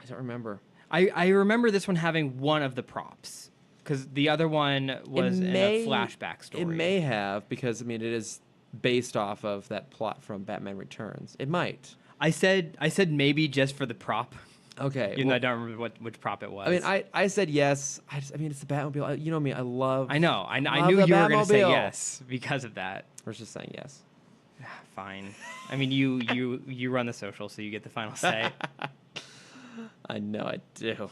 I don't remember. I remember this one having one of the props because the other one was in a flashback story. It may have, because I mean it is based off of that plot from Batman Returns. It might. I said maybe just for the prop. Okay. Even though I don't remember which prop it was. I mean, I said yes. I mean, it's the Batmobile. You know me. I love. I know. I love knew the you were going to say Batmobile. yes because of that. We're just saying yes. Fine. I mean, you run the social, so you get the final say. I know I do.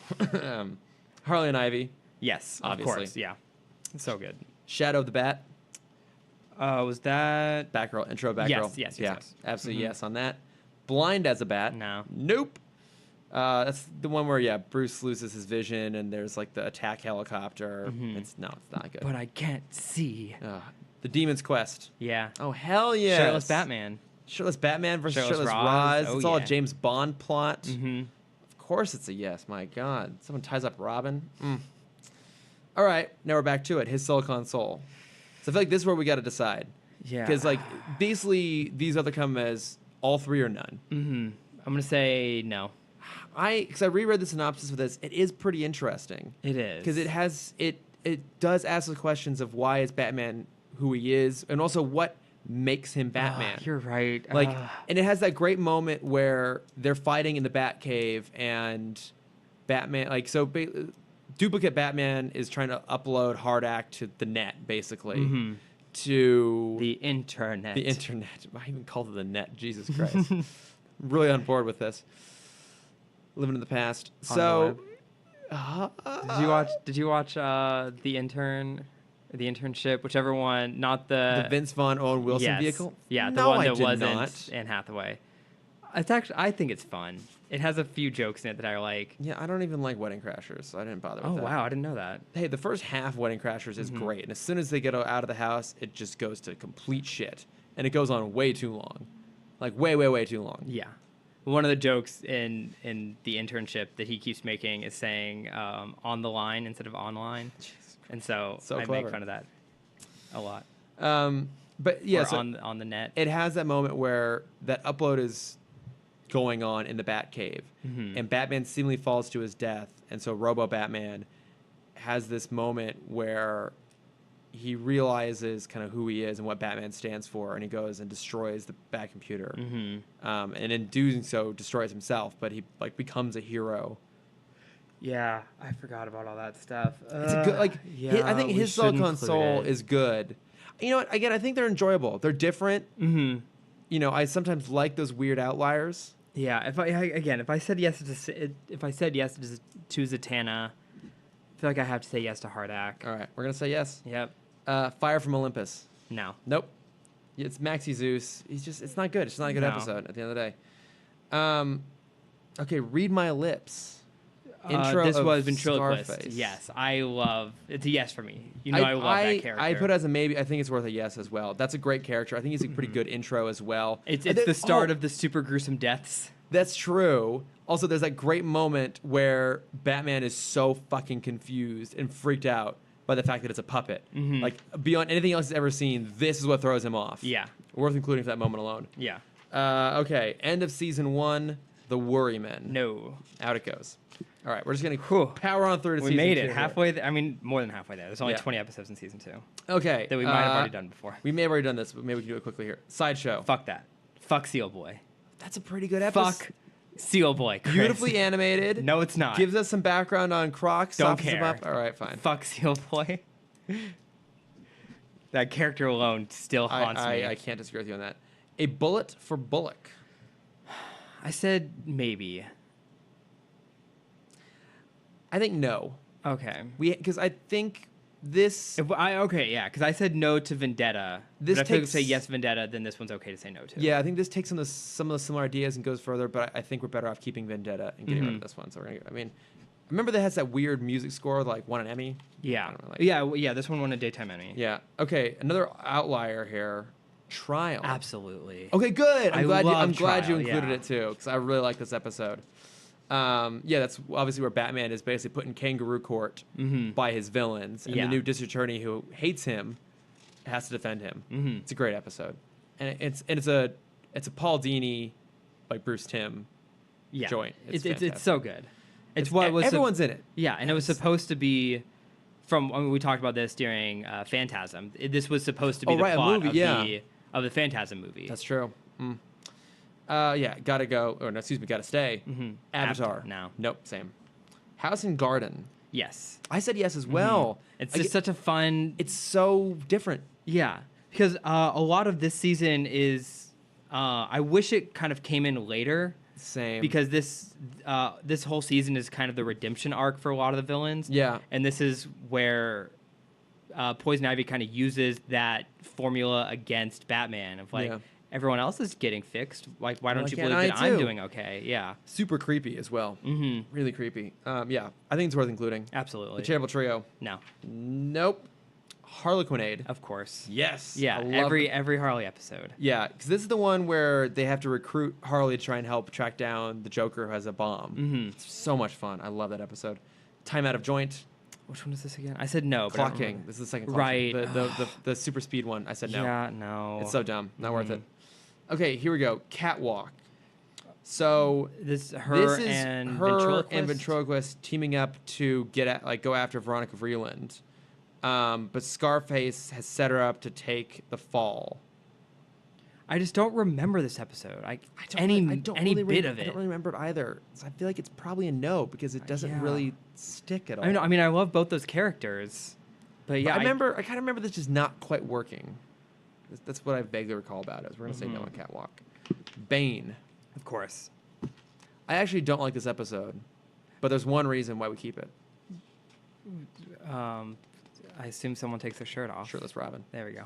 Harley and Ivy. Yes, Obviously. of course. Yeah, so good. Shadow of the Bat. Was that? Batgirl intro. Batgirl. Yes, Yeah, yes. absolutely yes on that. Blind as a Bat. No. Nope. That's the one where Bruce loses his vision and there's like the attack helicopter. It's not good. But I can't see. The Demon's Quest. Yeah. Oh hell yeah! Shirtless Batman. Shirtless Batman versus Shirtless Shirtless Roz. Roz. It's Oh, all a yeah. James Bond plot. Mm-hmm. Of course it's a yes. My God. Someone ties up Robin. All right. Now we're back to it. His Silicon Soul. So I feel like this is where we got to decide. Yeah. Because like basically these other come as all three or none. Mm-hmm. I'm gonna say no. Because I reread the synopsis for this. It is pretty interesting. It is Because it does ask the questions of why is Batman who he is, and also what makes him Batman. You're right. Like, and it has that great moment where they're fighting in the Batcave, and Batman, like, duplicate Batman is trying to upload Hardak to the net, basically, to the internet. the internet. I even called it the net. Jesus Christ, really on board with this. Living in the past. On So, Did you watch the intern, the internship, whichever one? Not the Vince Vaughn Owen Wilson yes. vehicle? Yeah, the No, one I that did wasn't not. Anne Hathaway. It's actually, I think it's fun. It has a few jokes in it that I like. Yeah, I don't even like Wedding Crashers, so I didn't bother with Oh that. wow, I didn't know that. Hey, the first half of Wedding Crashers is great, and as soon as they get out of the house, it just goes to complete shit, and it goes on way too long, like way too long. Yeah. One of the jokes in the internship that he keeps making is saying on the line instead of online, and so I clever. make fun of that a lot. But yeah, Or so on the net. it has that moment where that upload is going on in the Batcave, and Batman seemingly falls to his death, and so Robo Batman has this moment where he realizes kind of who he is and what Batman stands for, and he goes and destroys the Bat computer, and in doing so destroys himself, but he like becomes a hero. Yeah, I forgot about all that stuff. It's a good, like I think his Silicon Soul is good. You know what? Again, I think they're enjoyable. They're different. You know, I sometimes like those weird outliers. Yeah, if I said yes to Zatanna, I feel like I have to say yes to Hardak. All right, we're gonna say yes. Yep. Fire from Olympus. No. Nope. It's Maxi Zeus. It's not good. It's not a good No. episode at the end of the day. Okay, Read My Lips. Intro this of was ventriloquist. Scarface. Yes, it's a yes for me. You know, I love that character. I put it as a maybe. I think it's worth a yes as well. That's a great character. I think he's a pretty good intro as well. It's And then- the start of the super gruesome deaths. That's true. Also, there's that great moment where Batman is so fucking confused and freaked out by the fact that it's a puppet. Like, beyond anything else he's ever seen, this is what throws him off. Yeah. Worth including for that moment alone. Yeah. Okay, end of season 1, The Worrymen. No. Out it goes. All right, we're just going Whew. to power on through to We season 2. made it here. halfway. I mean, more than halfway there. There's only Yeah. 20 episodes in season 2 Okay. that we might have already done before. We may have already done this, but maybe we can do it quickly here. Sideshow. Fuck that. Fuck Seal Boy. That's a pretty good episode. Fuck Seal Boy. Chris. Beautifully animated. No, it's not. Gives us some background on Croc. Don't softens him care. up. All right, fine. Fuck Seal Boy. That character alone still haunts me. I can't disagree with you on that. A Bullet for Bullock. I said maybe. I think no. Okay. Because I think this. Because I said no to Vendetta. This But if I could takes- say yes Vendetta, then this one's okay to say no to. Yeah, I think this takes some of the similar ideas and goes further, but I think we're better off keeping Vendetta and getting rid of Mm-hmm. this one. So we're gonna. I mean, Remember that has that weird music score that, like, won an Emmy? Yeah. I don't know, like- Yeah. This one won a daytime Emmy. Yeah. Okay, another outlier here. Trial. Absolutely. Okay, good. I'm glad love you Trial, included yeah. it too, because I really like this episode. Yeah, that's obviously where Batman is basically put in kangaroo court by his villains, and Yeah. the new district attorney who hates him has to defend him. It's a great episode, and it's a Paul Dini, like Bruce Timm Yeah. joint. It's It's fantastic. so good. It's what was everyone's in it. Yeah, and it was supposed to be from. I mean, we talked about this during Phantasm. This was supposed to be Oh, the right, a plot movie, of yeah. the Phantasm movie. That's true. Yeah, gotta go. Or no, excuse me, gotta stay. Avatar. Avatar, no. Nope, same. House and Garden. Yes. I said yes as well. It's I just get- such a fun. It's so different. Yeah, because a lot of this season is. I wish it kind of came in later. Same. Because this whole season is kind of the redemption arc for a lot of the villains. Yeah. And this is where Poison Ivy kind of uses that formula against Batman of like Yeah. everyone else is getting fixed. Like why don't Why you can't believe I that I'm too? doing okay? Yeah. super creepy as well. Really creepy. Yeah, I think it's worth including. Absolutely. The Terrible Trio. No. Nope. Harlequinade. Of course. Yes. Yeah. I love Every Harley episode. Yeah, because this is the one where they have to recruit Harley to try and help track down the Joker who has a bomb. It's so much fun. I love that episode. Time Out of Joint. Which one is this again? I said no. But I don't Clocking. remember. This is the second Clock Right. King. The super speed one. I said no. Yeah. No. It's so dumb. Not worth it. Okay, here we go. Catwalk. So This her this is and her Ventriloquist? and Ventriloquist teaming up to go after Veronica Vreeland. But Scarface has set her up to take the fall. I just don't remember this episode. I don't any really bit of I it. don't really remember it either. So I feel like it's probably a no because it doesn't Yeah. really stick at all. I mean, I love both those characters, but yeah, I kind of remember this just not quite working. That's what I vaguely recall about it. We're gonna say no on Catwalk. Bane. of course. I actually don't like this episode, but there's one reason why we keep it. I assume someone takes their shirt off. Shirtless Robin. There we go.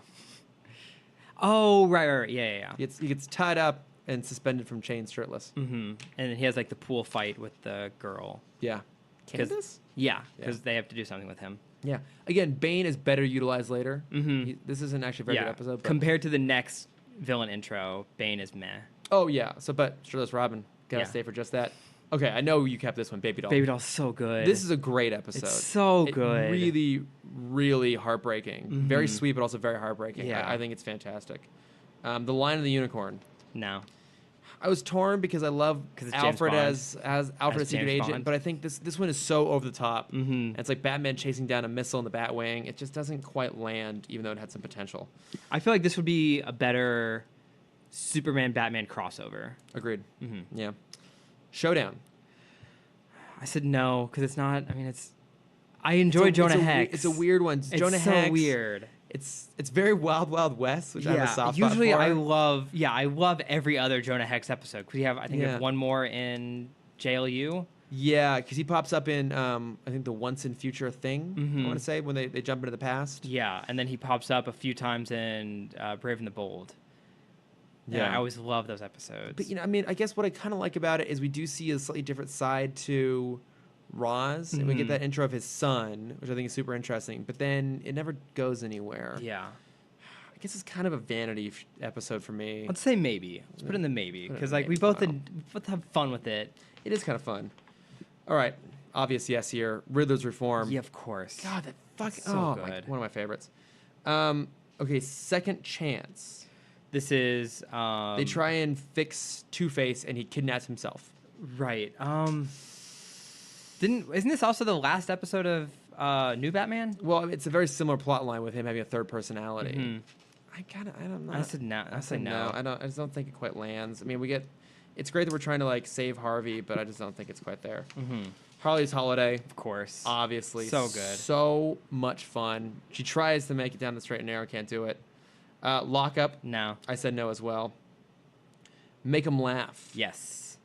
Oh, right. Yeah. He gets tied up and suspended from chains, shirtless. Mm-hmm. And he has like the pool fight with the girl. Yeah. 'Cause- Candace? Yeah, Yeah. because they have to do something with him. Yeah. Again, Bane is better utilized later. Mhm. This isn't actually a very good episode. But Compared to the next villain intro, Bane is meh. oh yeah. But Shirtless Robin gotta Yeah. stay for just that. Okay, I know you kept this one, Baby Doll. Baby Doll's so good. This is a great episode. so good. Really, really heartbreaking. Very sweet, but also very heartbreaking. Yeah. I think it's fantastic. The Line of the Unicorn. No. I was torn because I love 'Cause it's James Alfred Bond. as Alfred As as Secret James Agent, Bond. but I think this one is so over the top. Mhm. And it's like Batman chasing down a missile in the Batwing. It just doesn't quite land, even though it had some potential. I feel like this would be a better Superman Batman crossover. Agreed. Mm-hmm. Yeah. Showdown. I said no because it's not. I mean, it's. I enjoy Jonah Hex. It's a weird one. It's Jonah so Hex. weird. It's very Wild Wild West, which I have a soft spot usually for. I love every other Jonah Hex episode because we have I think we Yeah. have one more in JLU. Yeah, because he pops up in I think the Once and Future Thing. Mhm. I want to say when they jump into the past. Yeah, and then he pops up a few times in Brave and the Bold. Yeah, Yeah. I always love those episodes. But I mean, I guess what I kind of like about it is we do see a slightly different side to Roz, and we get Mhm. that intro of his son, which I think is super interesting. But then it never goes anywhere. yeah, I guess it's kind of a vanity episode for me. let's say maybe. Let's put in the maybe Put it because in like we maybe, both wow. we both have fun with it. It is kind of fun. All right, obvious yes here. Riddler's Reform. Yeah, of course. God, that fuck. So good. good. One of my favorites. Okay, Second Chance. This is They try and fix Two-Face, and he kidnaps himself. right. Isn't this also the last episode of New Batman? Well, it's a very similar plot line with him having a third personality. Mhm. I don't know. I said no. I said no. I just don't think it quite lands. I mean, it's great that we're trying to like save Harvey, but I just don't think it's quite there. Mm-hmm. Harley's Holiday, Of course. obviously, So good. so much fun. She tries to make it down the straight and narrow, can't do it. Lockup, No. I said no as well. Make 'em laugh. Yes.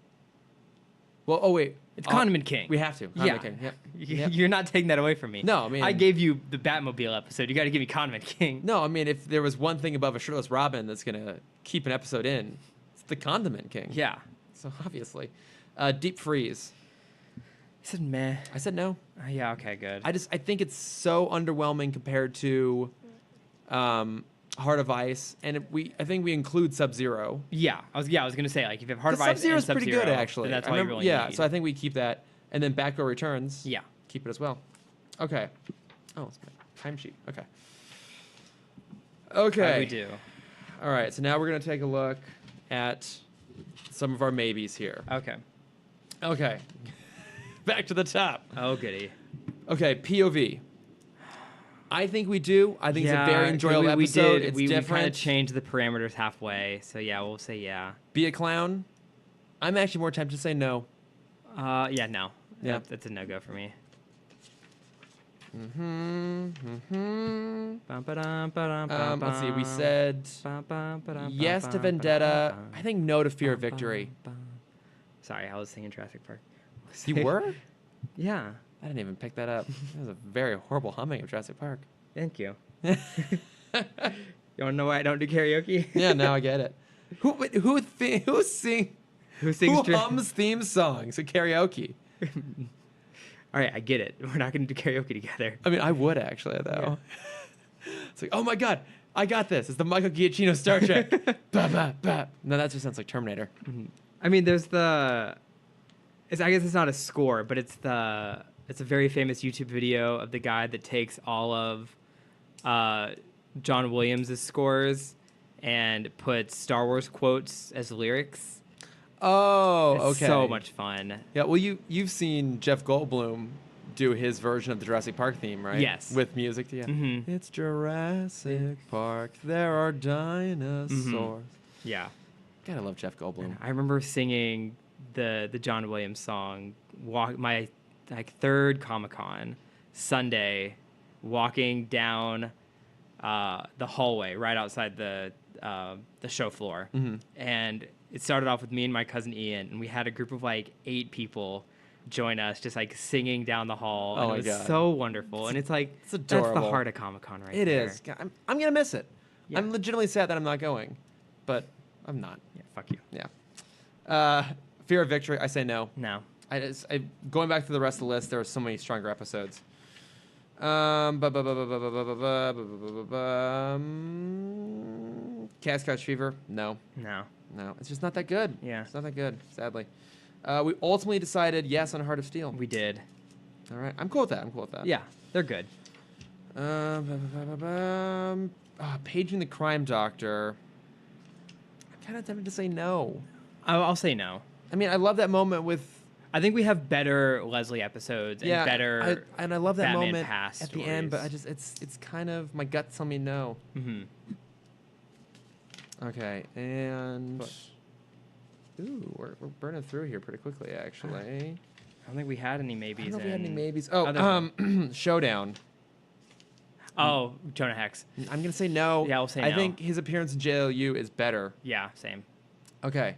Well, oh wait, It's Condiment King. We have to. Yeah. Condiment King. Yep. Yep. You're not taking that away from me. No, I mean- I gave you the Batmobile episode. You got to give me Condiment King. No, I mean, if there was one thing above a shirtless Robin that's gonna keep an episode in, it's the Condiment King. Yeah. So obviously, Deep Freeze. said meh. I said no. Yeah. Okay. Good. I think it's so underwhelming compared to Heart of Ice, and I think we include Sub-Zero. Yeah. I was gonna say, like, if you have Heart of Ice Sub-Zero and is pretty Sub-Zero, good actually. then that's I all you remember- really yeah, need. so I think we keep that, and then Batgirl Returns. Yeah. Keep it as well. Okay. Oh, it's my timesheet. Okay. Okay. How we do. All right. So now we're gonna take a look at some of our maybes here. Okay. Okay. Back to the top. Oh, goody. Okay, POV. I think we do. I think it's a very enjoyable we episode. did. It's we kind different. of changed the parameters halfway, so yeah, we'll say yeah. Be a clown. I'm actually more tempted to say no. Yeah, no. Yeah. That's a no-go for me. Let's see. We said yes to Vendetta. I think no to Fear of Victory. Sorry, I was singing Jurassic Park. You were? Yeah. I didn't even pick that up. That was a very horrible humming of Jurassic Park. Thank you. You want to know why I don't do karaoke? Yeah, now I get it. Who hums theme songs at karaoke? All right, I get it. We're not going to do karaoke together. I mean, I would actually though. It's like, oh my god, I got this. It's the Michael Giacchino Star Trek. Bah, bah, bah. No, that just sounds like Terminator. I mean, there's I guess it's not a score, but it's a very famous YouTube video of the guy that takes all of John Williams' scores and puts Star Wars quotes as lyrics. Oh, It's okay. so much fun. Yeah, well, you've seen Jeff Goldblum do his version of the Jurassic Park theme, right? Yes. With music. Yeah. Mhm. It's Jurassic Park. There are dinosaurs. Yeah. Gotta love Jeff Goldblum. I remember singing the John Williams song, my third Comic-Con Sunday, walking down the hallway right outside the show floor. Mm-hmm. And it started off with me and my cousin Ian, and we had a group of like 8 people join us, just like singing down the hall. Oh and my it was God. so wonderful. And it's like, it's that's the adorable. heart of Comic-Con right It there. is. I'm gonna miss it. Yeah. I'm legitimately sad that I'm not going, but I'm not. Yeah, fuck you. Yeah. Fear of Victory. I say no. No. Going back to the rest of the list, there are so many stronger episodes. Cat's Couch Fever. No. No. No. It's just not that good. Yeah. It's not that good, sadly. We ultimately decided yes on Heart of Steel. We did. All right. I'm cool with that. Yeah, they're good. Paging the Crime Doctor. I'm kind of tempted to say no. I'll say no. I mean, I love that moment with. I think we have better Leslie episodes and better. I love that Batman moment past at the end, but stories. it's kind of my gut telling me no. Mm-hmm. Okay, and But- we're burning through here pretty quickly, actually. I don't think we had any I maybes. don't know if we had any in- maybes. Oh, there's Showdown. Oh, Jonah Hex. I'm gonna say no. Yeah, I'll say I no. think his appearance in JLU is better. Yeah, same. Okay.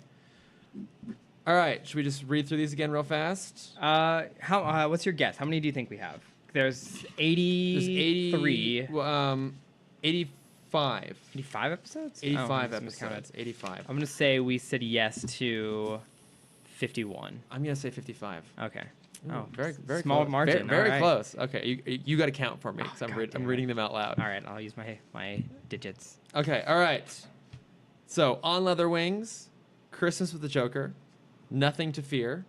All right. Should we just read through these again real fast? What's your guess? How many do you think we have? There's There's 83. 85. 85 episodes? 85 Oh, I miscounted. episodes. 85. I'm gonna say we said yes to 51. I'm gonna say 55. Okay. Ooh, Oh, very small close. margin. Very all right. close. Okay, you got to count for me because God I'm damn it. reading them out loud. All right, I'll use my digits. Okay, all right. So on Leather Wings, Christmas with the Joker, Nothing to Fear,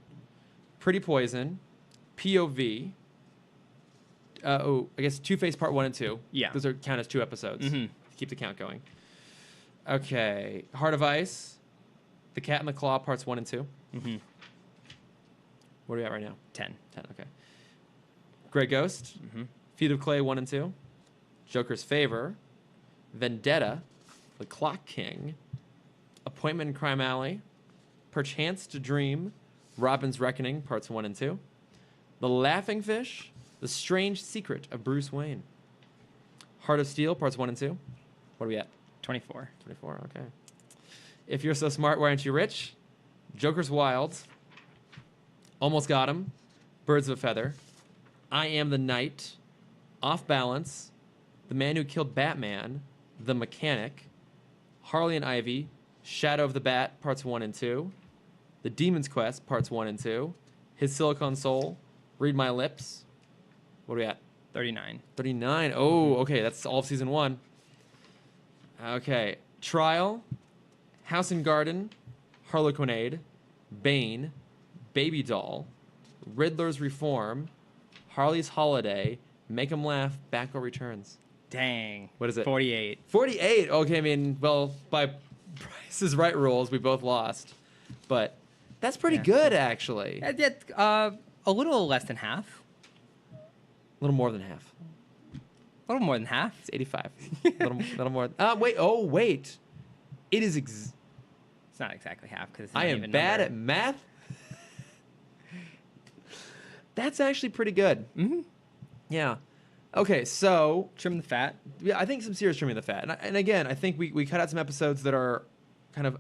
Pretty Poison, POV. I guess Two Face Part 1 and 2. Yeah. Those are count as 2 episodes. Mhm. Keep the count going. Okay, Heart of Ice, The Cat and the Claw Parts 1 and 2. Mm-hmm. What are we at right now? 10. 10. Okay. Grey Ghost, Mm-hmm. Feet of Clay 1 and 2, Joker's Favor, Vendetta, The Clock King, Appointment in Crime Alley, Perchance to Dream, Robin's Reckoning, Parts 1 and 2, The Laughing Fish, The Strange Secret of Bruce Wayne, Heart of Steel, Parts 1 and 2. What are we at? 24. 24, okay. If You're So Smart, Why Aren't You Rich? Joker's Wild, Almost Got Him, Birds of a Feather, I Am the Night, Off Balance, The Man Who Killed Batman, The Mechanic, Harley and Ivy, Shadow of the Bat, Parts 1 and 2, The Demon's Quest, Parts 1 and 2, His Silicon Soul, Read My Lips. What are we at? 39. 39. Oh, okay. That's all of season 1. Okay. Trial, House and Garden, Harlequinade, Bane, Baby Doll, Riddler's Reform, Harley's Holiday, Make 'Em Laugh, Batgirl Returns. Dang. What is it? 48. 48. Okay, I mean, well, by Price is Right rules, we both lost. But that's pretty Yeah. good, actually. A A little less than half. little more than half. A little more than half. It's 85. little more. Wait. Oh, wait. It is. It's not exactly half because it's not I am even bad number. at math. That's actually pretty good. Mm-hmm. Yeah. Okay, so Trim the fat. yeah, I think some serious trimming the fat, and again, I think we cut out some episodes that are kind of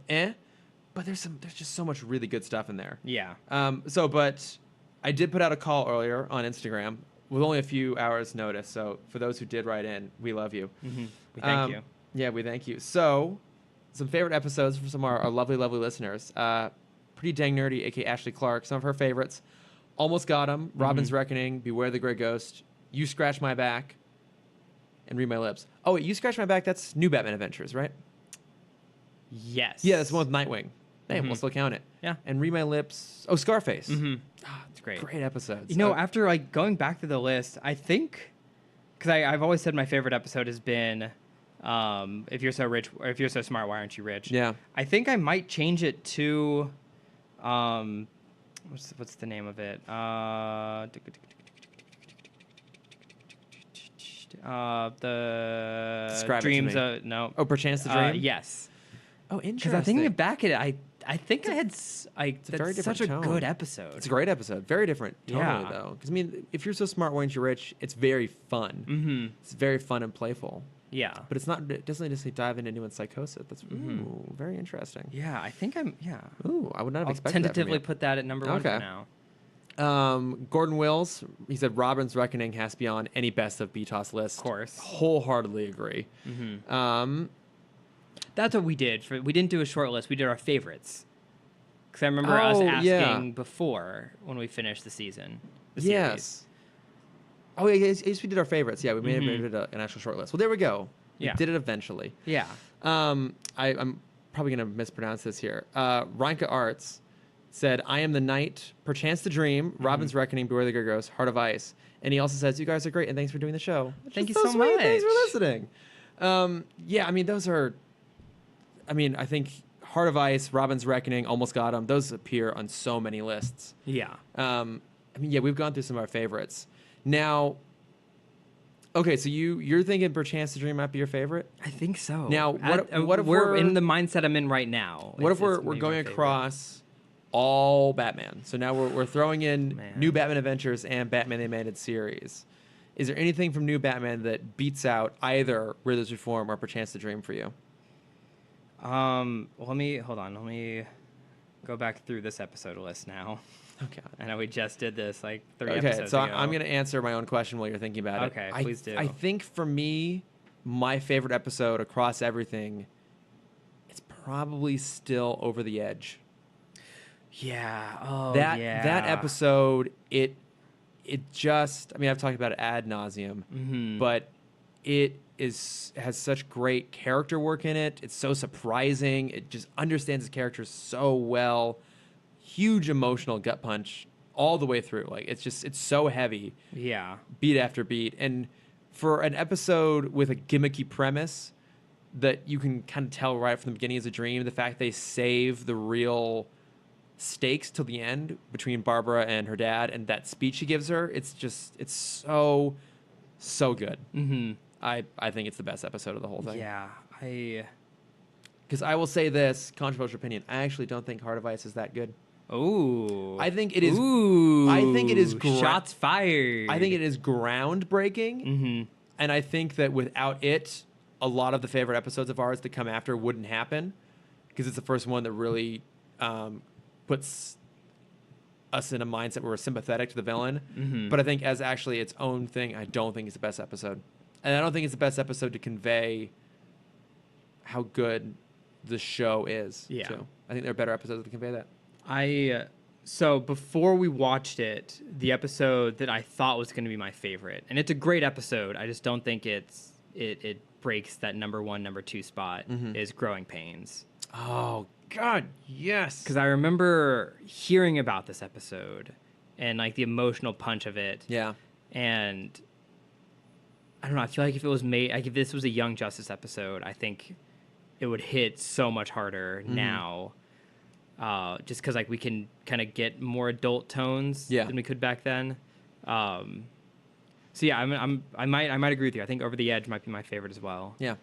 but there's just so much really good stuff in there. Yeah. But I did put out a call earlier on Instagram with only a few hours notice. So for those who did write in, we love you. Mm-hmm. We thank you. Yeah, we thank you. So some favorite episodes from some of our lovely, lovely listeners. Pretty Dang Nerdy, aka Ashley Clark, some of her favorites. Almost Got 'Em, Robin's Reckoning, Beware the Grey Ghost, You Scratch My Back, and Read My Lips. Oh, wait, You Scratch My Back, that's New Batman Adventures, right? Yes. Yeah, that's the one with Nightwing. Hey, Mhm. we'll still count it. Yeah. And Read My Lips. Oh, Scarface. Mm-hmm. It's great. Great episodes. You know, after like going back to the list, I think because I've always said my favorite episode has been If You're So Rich or If You're So Smart, Why Aren't You Rich? Yeah. I think I might change it to what's the name of it? The Describe it to Dreams me. of no. Oh, Perchance to Dream? Yes. Oh, Because interesting. I think back at it, I think I had a very that's different such a tone. good episode. It's a great episode. Very different tonally, Yeah. though. Because, I mean, If You're So Smart, Why Aren't You Rich? It's very fun. Mm-hmm. It's very fun and playful. Yeah. But it's not. It doesn't just dive into anyone's psychosis. That's very interesting. Yeah, I think Yeah. Ooh, I would not have I'll expected tentatively that put that at number 1 Okay. for now. from you. Gordon Wills, he said Robin's Reckoning has to be on any best of BTOS list. Of course. Wholeheartedly agree. Mm-hmm. That's what we did. We didn't do a short list. We did our favorites. Because I remember us Oh, asking yeah. before when we finished the season. The Yes. series. Oh, yeah, yes, we did our favorites. Yeah, we made Mhm. it an actual short list. Well, there we go. We Yeah. did it eventually. Yeah. I'm probably going to mispronounce this here. Reinka Arts said, I Am the Night, Perchance the Dream, Robin's Reckoning, Beware the Grey Ghost, Heart of Ice. And he also says, you guys are great, and thanks for doing the show. Which Thank is you so sweet. Thanks for much. listening. Yeah, I mean, those are... I mean, I think Heart of Ice, Robin's Reckoning, Almost Got 'Em, those appear on so many lists. Yeah. I mean, yeah, we've gone through some of our favorites. Now... Okay, so you're thinking Perchance to Dream might be your favorite? I think so. Now, what if we're we're- in the mindset I'm in right now? What if It's we're maybe my going favorite. across all Batman? So now we're throwing in Man. New Batman Adventures and Batman the Animated Series. Is there anything from New Batman that beats out either Riddler's Reform or Perchance to Dream for you? Well, let me go back through this episode list now. Okay. I know we just did this like 3 Okay, episodes so ago. I'm going to answer my own question while you're thinking about Okay, it. please do. I think for me, my favorite episode across everything, it's probably still Over the Edge. Yeah. Oh, that yeah. that episode, it just, I mean, I've talked about it ad nauseum, Mhm. but it has such great character work in it. It's so surprising. It just understands its characters so well. Huge emotional gut punch all the way through. Like it's so heavy, Yeah. beat after beat. And for an episode with a gimmicky premise that you can kind of tell right from the beginning is a dream, the fact they save the real stakes till the end between Barbara and her dad and that speech he gives her, it's so good. Mm-hmm. I think it's the best episode of the whole thing. Yeah. Because I will say this, controversial opinion, I actually don't think Heart of Ice is that good. Ooh. I think it is. Ooh. I think it is shots fired. I think it is groundbreaking, Mm-hmm. and I think that without it, a lot of the favorite episodes of ours that come after wouldn't happen, because it's the first one that really puts us in a mindset where we're sympathetic to the villain. Mhm. But I think as actually its own thing, I don't think it's the best episode, and I don't think it's the best episode to convey how good the show is. Yeah. too. I think there are better episodes that convey that. So before we watched it, the episode that I thought was going to be my favorite, and it's a great episode. I just don't think it breaks that number 1, number 2 spot. Is Growing Pains. Oh God, yes. Because I remember hearing about this episode and like the emotional punch of it. Yeah. And I don't know. I feel like if it was made, like if this was a Young Justice episode, I think it would hit so much harder now. Just because like we can kind of get more adult tones than we could back then. So yeah, I might agree with you. I think Over the Edge might be my favorite as well. Yeah.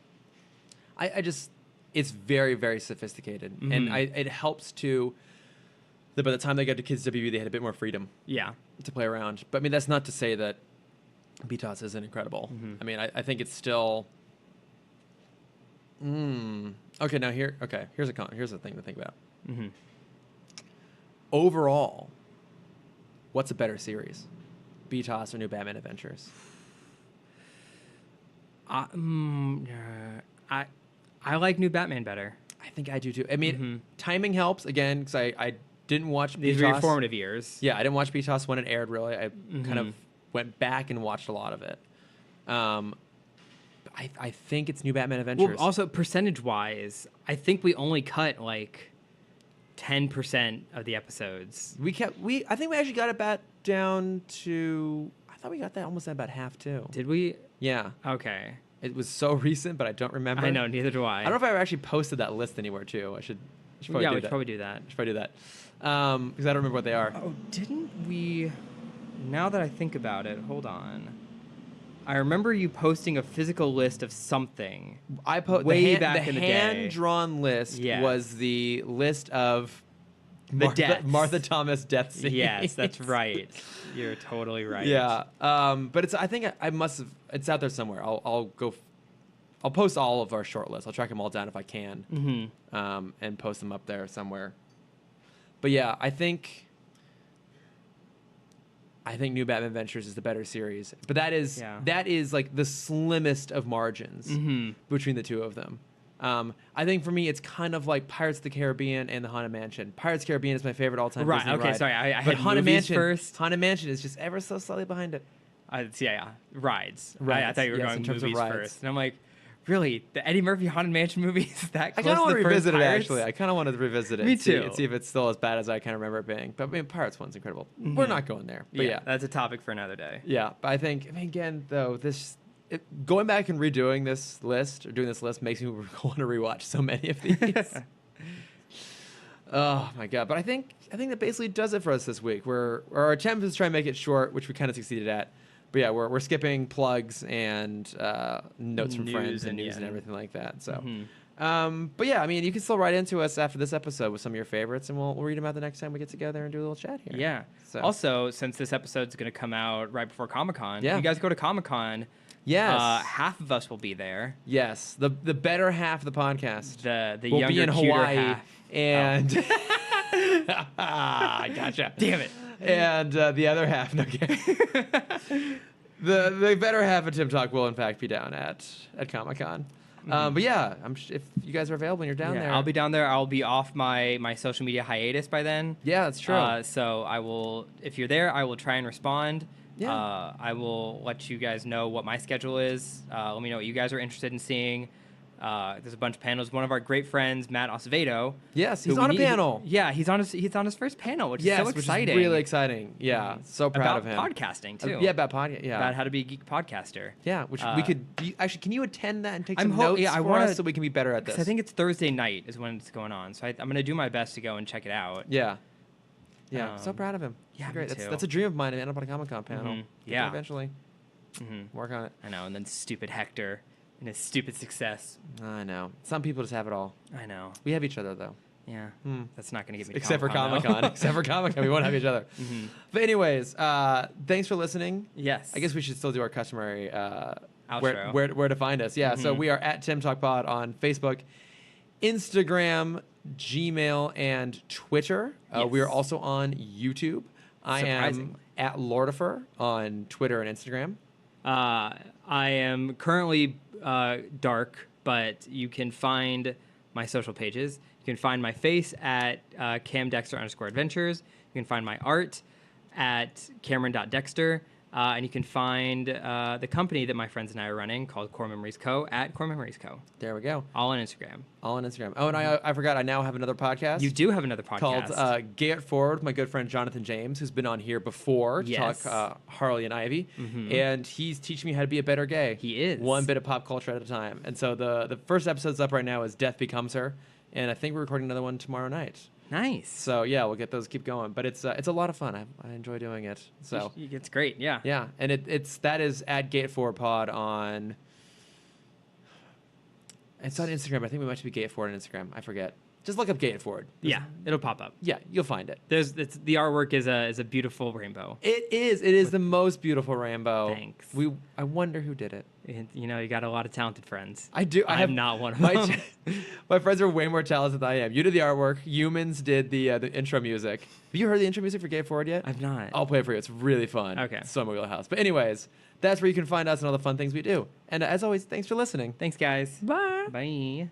I just, it's very, very sophisticated. And it helps to, that by the time they got to Kids WB, they had a bit more freedom to play around. But I mean, that's not to say that BTOS isn't incredible. I mean, I think it's still, okay, now here's a thing to think about. Overall, what's a better series? BTOS or New Batman Adventures? I like New Batman better. I think I do too. I mean, timing helps again because I didn't watch These BTOS. were your formative years. Yeah, I didn't watch BTOS when it aired. Really, I kind of went back and watched a lot of it. I think it's New Batman Adventures. Well, also percentage-wise, I think we only cut like 10% of the episodes. I think we actually got it back down to. I thought we got that almost at about half too. Did we? Yeah. Okay. It was so recent, but I don't remember. I know, neither do I. I don't know if I ever actually posted that list anywhere too. I should probably do we should that. probably do that. Should probably do that. Because I don't remember what they are. Oh, didn't we? Now that I think about it, hold on. I remember you posting a physical list of something. Way back in the day. The hand-drawn list was the list of Martha Thomas death scenes. Yes, that's right. You're totally right. Yeah, but it's. I think I must have. It's out there somewhere. I'll post all of our short lists. I'll track them all down if I can, and post them up there somewhere. But yeah, I think New Batman Adventures is the better series. But that is like the slimmest of margins between the two of them. I think for me, it's kind of like Pirates of the Caribbean and the Haunted Mansion. Pirates of the Caribbean is my favorite all-time Disney ride. Sorry, I but had Haunted movies Mansion first. Haunted Mansion is just ever so slightly behind it. Rides. Rides, I thought you were yes, going in terms of movies rides. first. And I'm like, really? The Eddie Murphy Haunted Mansion movie is that I close kind of want to to the revisit first it, Pirates? actually. I kind of want to revisit it. Me and too. see if it's still as bad as I kind of remember it being. But I mean, Pirates one's incredible. We're not going there. But yeah. That's a topic for another day. Yeah, but I mean, again, though, going back and redoing this list or doing this list makes me want to rewatch so many of these. Oh my god! But I think that basically does it for us this week. Our attempt is to try and make it short, which we kind of succeeded at. But yeah, we're skipping plugs and notes from friends and news and everything like that. So, but yeah, I mean, you can still write into us after this episode with some of your favorites, and we'll read them out the next time we get together and do a little chat here. Yeah. So. Also, since this episode's going to come out right before Comic-Con, if you guys go to Comic-Con, yes, half of us will be there. Yes, the better half of the podcast. The will younger, be in cuter Hawaii, half. and gotcha. Damn it. And the other half, no kidding. The better half of Tim Talk will in fact be down at Comic-Con. But yeah, if you guys are available and you're down there, I'll be down there. I'll be off my social media hiatus by then. Yeah, that's true. So I will, if you're there, I will try and respond. Yeah. I will let you guys know what my schedule is. Let me know what you guys are interested in seeing. There's a bunch of panels. One of our great friends, Matt Acevedo. Yes, he's on a panel. Yeah, he's on his first panel, which is so exciting. Which is really exciting. Yeah, so proud of him. About podcasting too. About podcasting. Yeah, about how to be a geek podcaster. Yeah, which we could actually. Can you attend that and take some notes for us so we can be better at this? I think it's Thursday night is when it's going on, so I'm going to do my best to go and check it out. Yeah. Yeah, so proud of him. Yeah, great. me too. That's a dream of mine to end up on a Comic-Con panel. Yeah, eventually. Work on it. I know, and then stupid Hector and his stupid success. I know. Some people just have it all. I know. We have each other though. Yeah, that's not going to get me. Except for Comic-Con. Except for Comic-Con, we won't have each other. But anyways, thanks for listening. Yes. I guess we should still do our customary outro. Where to find us. Yeah. So we are at Tim Talk Pod on Facebook, Instagram, Gmail, and Twitter. We are also on YouTube. I am at Lordifer on Twitter and Instagram. I am currently dark, but you can find my social pages You can find my face at camdexter_adventures. You can find my art at cameron.dexter. And you can find the company that my friends and I are running called Core Memories Co. at Core Memories Co. There we go. All on Instagram. All on Instagram. Oh, and I forgot. I now have another podcast. You do have another podcast. Called Gay It Forward with my good friend Jonathan James, who's been on here before to Yes. talk Harley and Ivy. And he's teaching me how to be a better gay. He is. One bit of pop culture at a time. And so the first episode's up right now is Death Becomes Her. And I think we're recording another one tomorrow night. Nice. So yeah, we'll get those, keep going. But it's a lot of fun. I enjoy doing it. So It's great, yeah. yeah, and that is at Gay It Forward Pod on. It's on Instagram. I think we might be Gay It Forward on Instagram. I forget. Just look up Gay It Forward. Yeah, it'll pop up. Yeah, you'll find it. The artwork is a beautiful rainbow. It is the most beautiful rainbow. Thanks. I wonder who did it. And, you know, you got a lot of talented friends. I do. I'm not one of my, them. My friends are way more talented than I am. You did the artwork. Humans did the intro music. Have you heard the intro music for Gay It Forward yet? I've not. I'll play it for you. It's really fun. Okay. It's so my wheelhouse. But anyways, that's where you can find us and all the fun things we do. And as always, thanks for listening. Thanks, guys. Bye. Bye.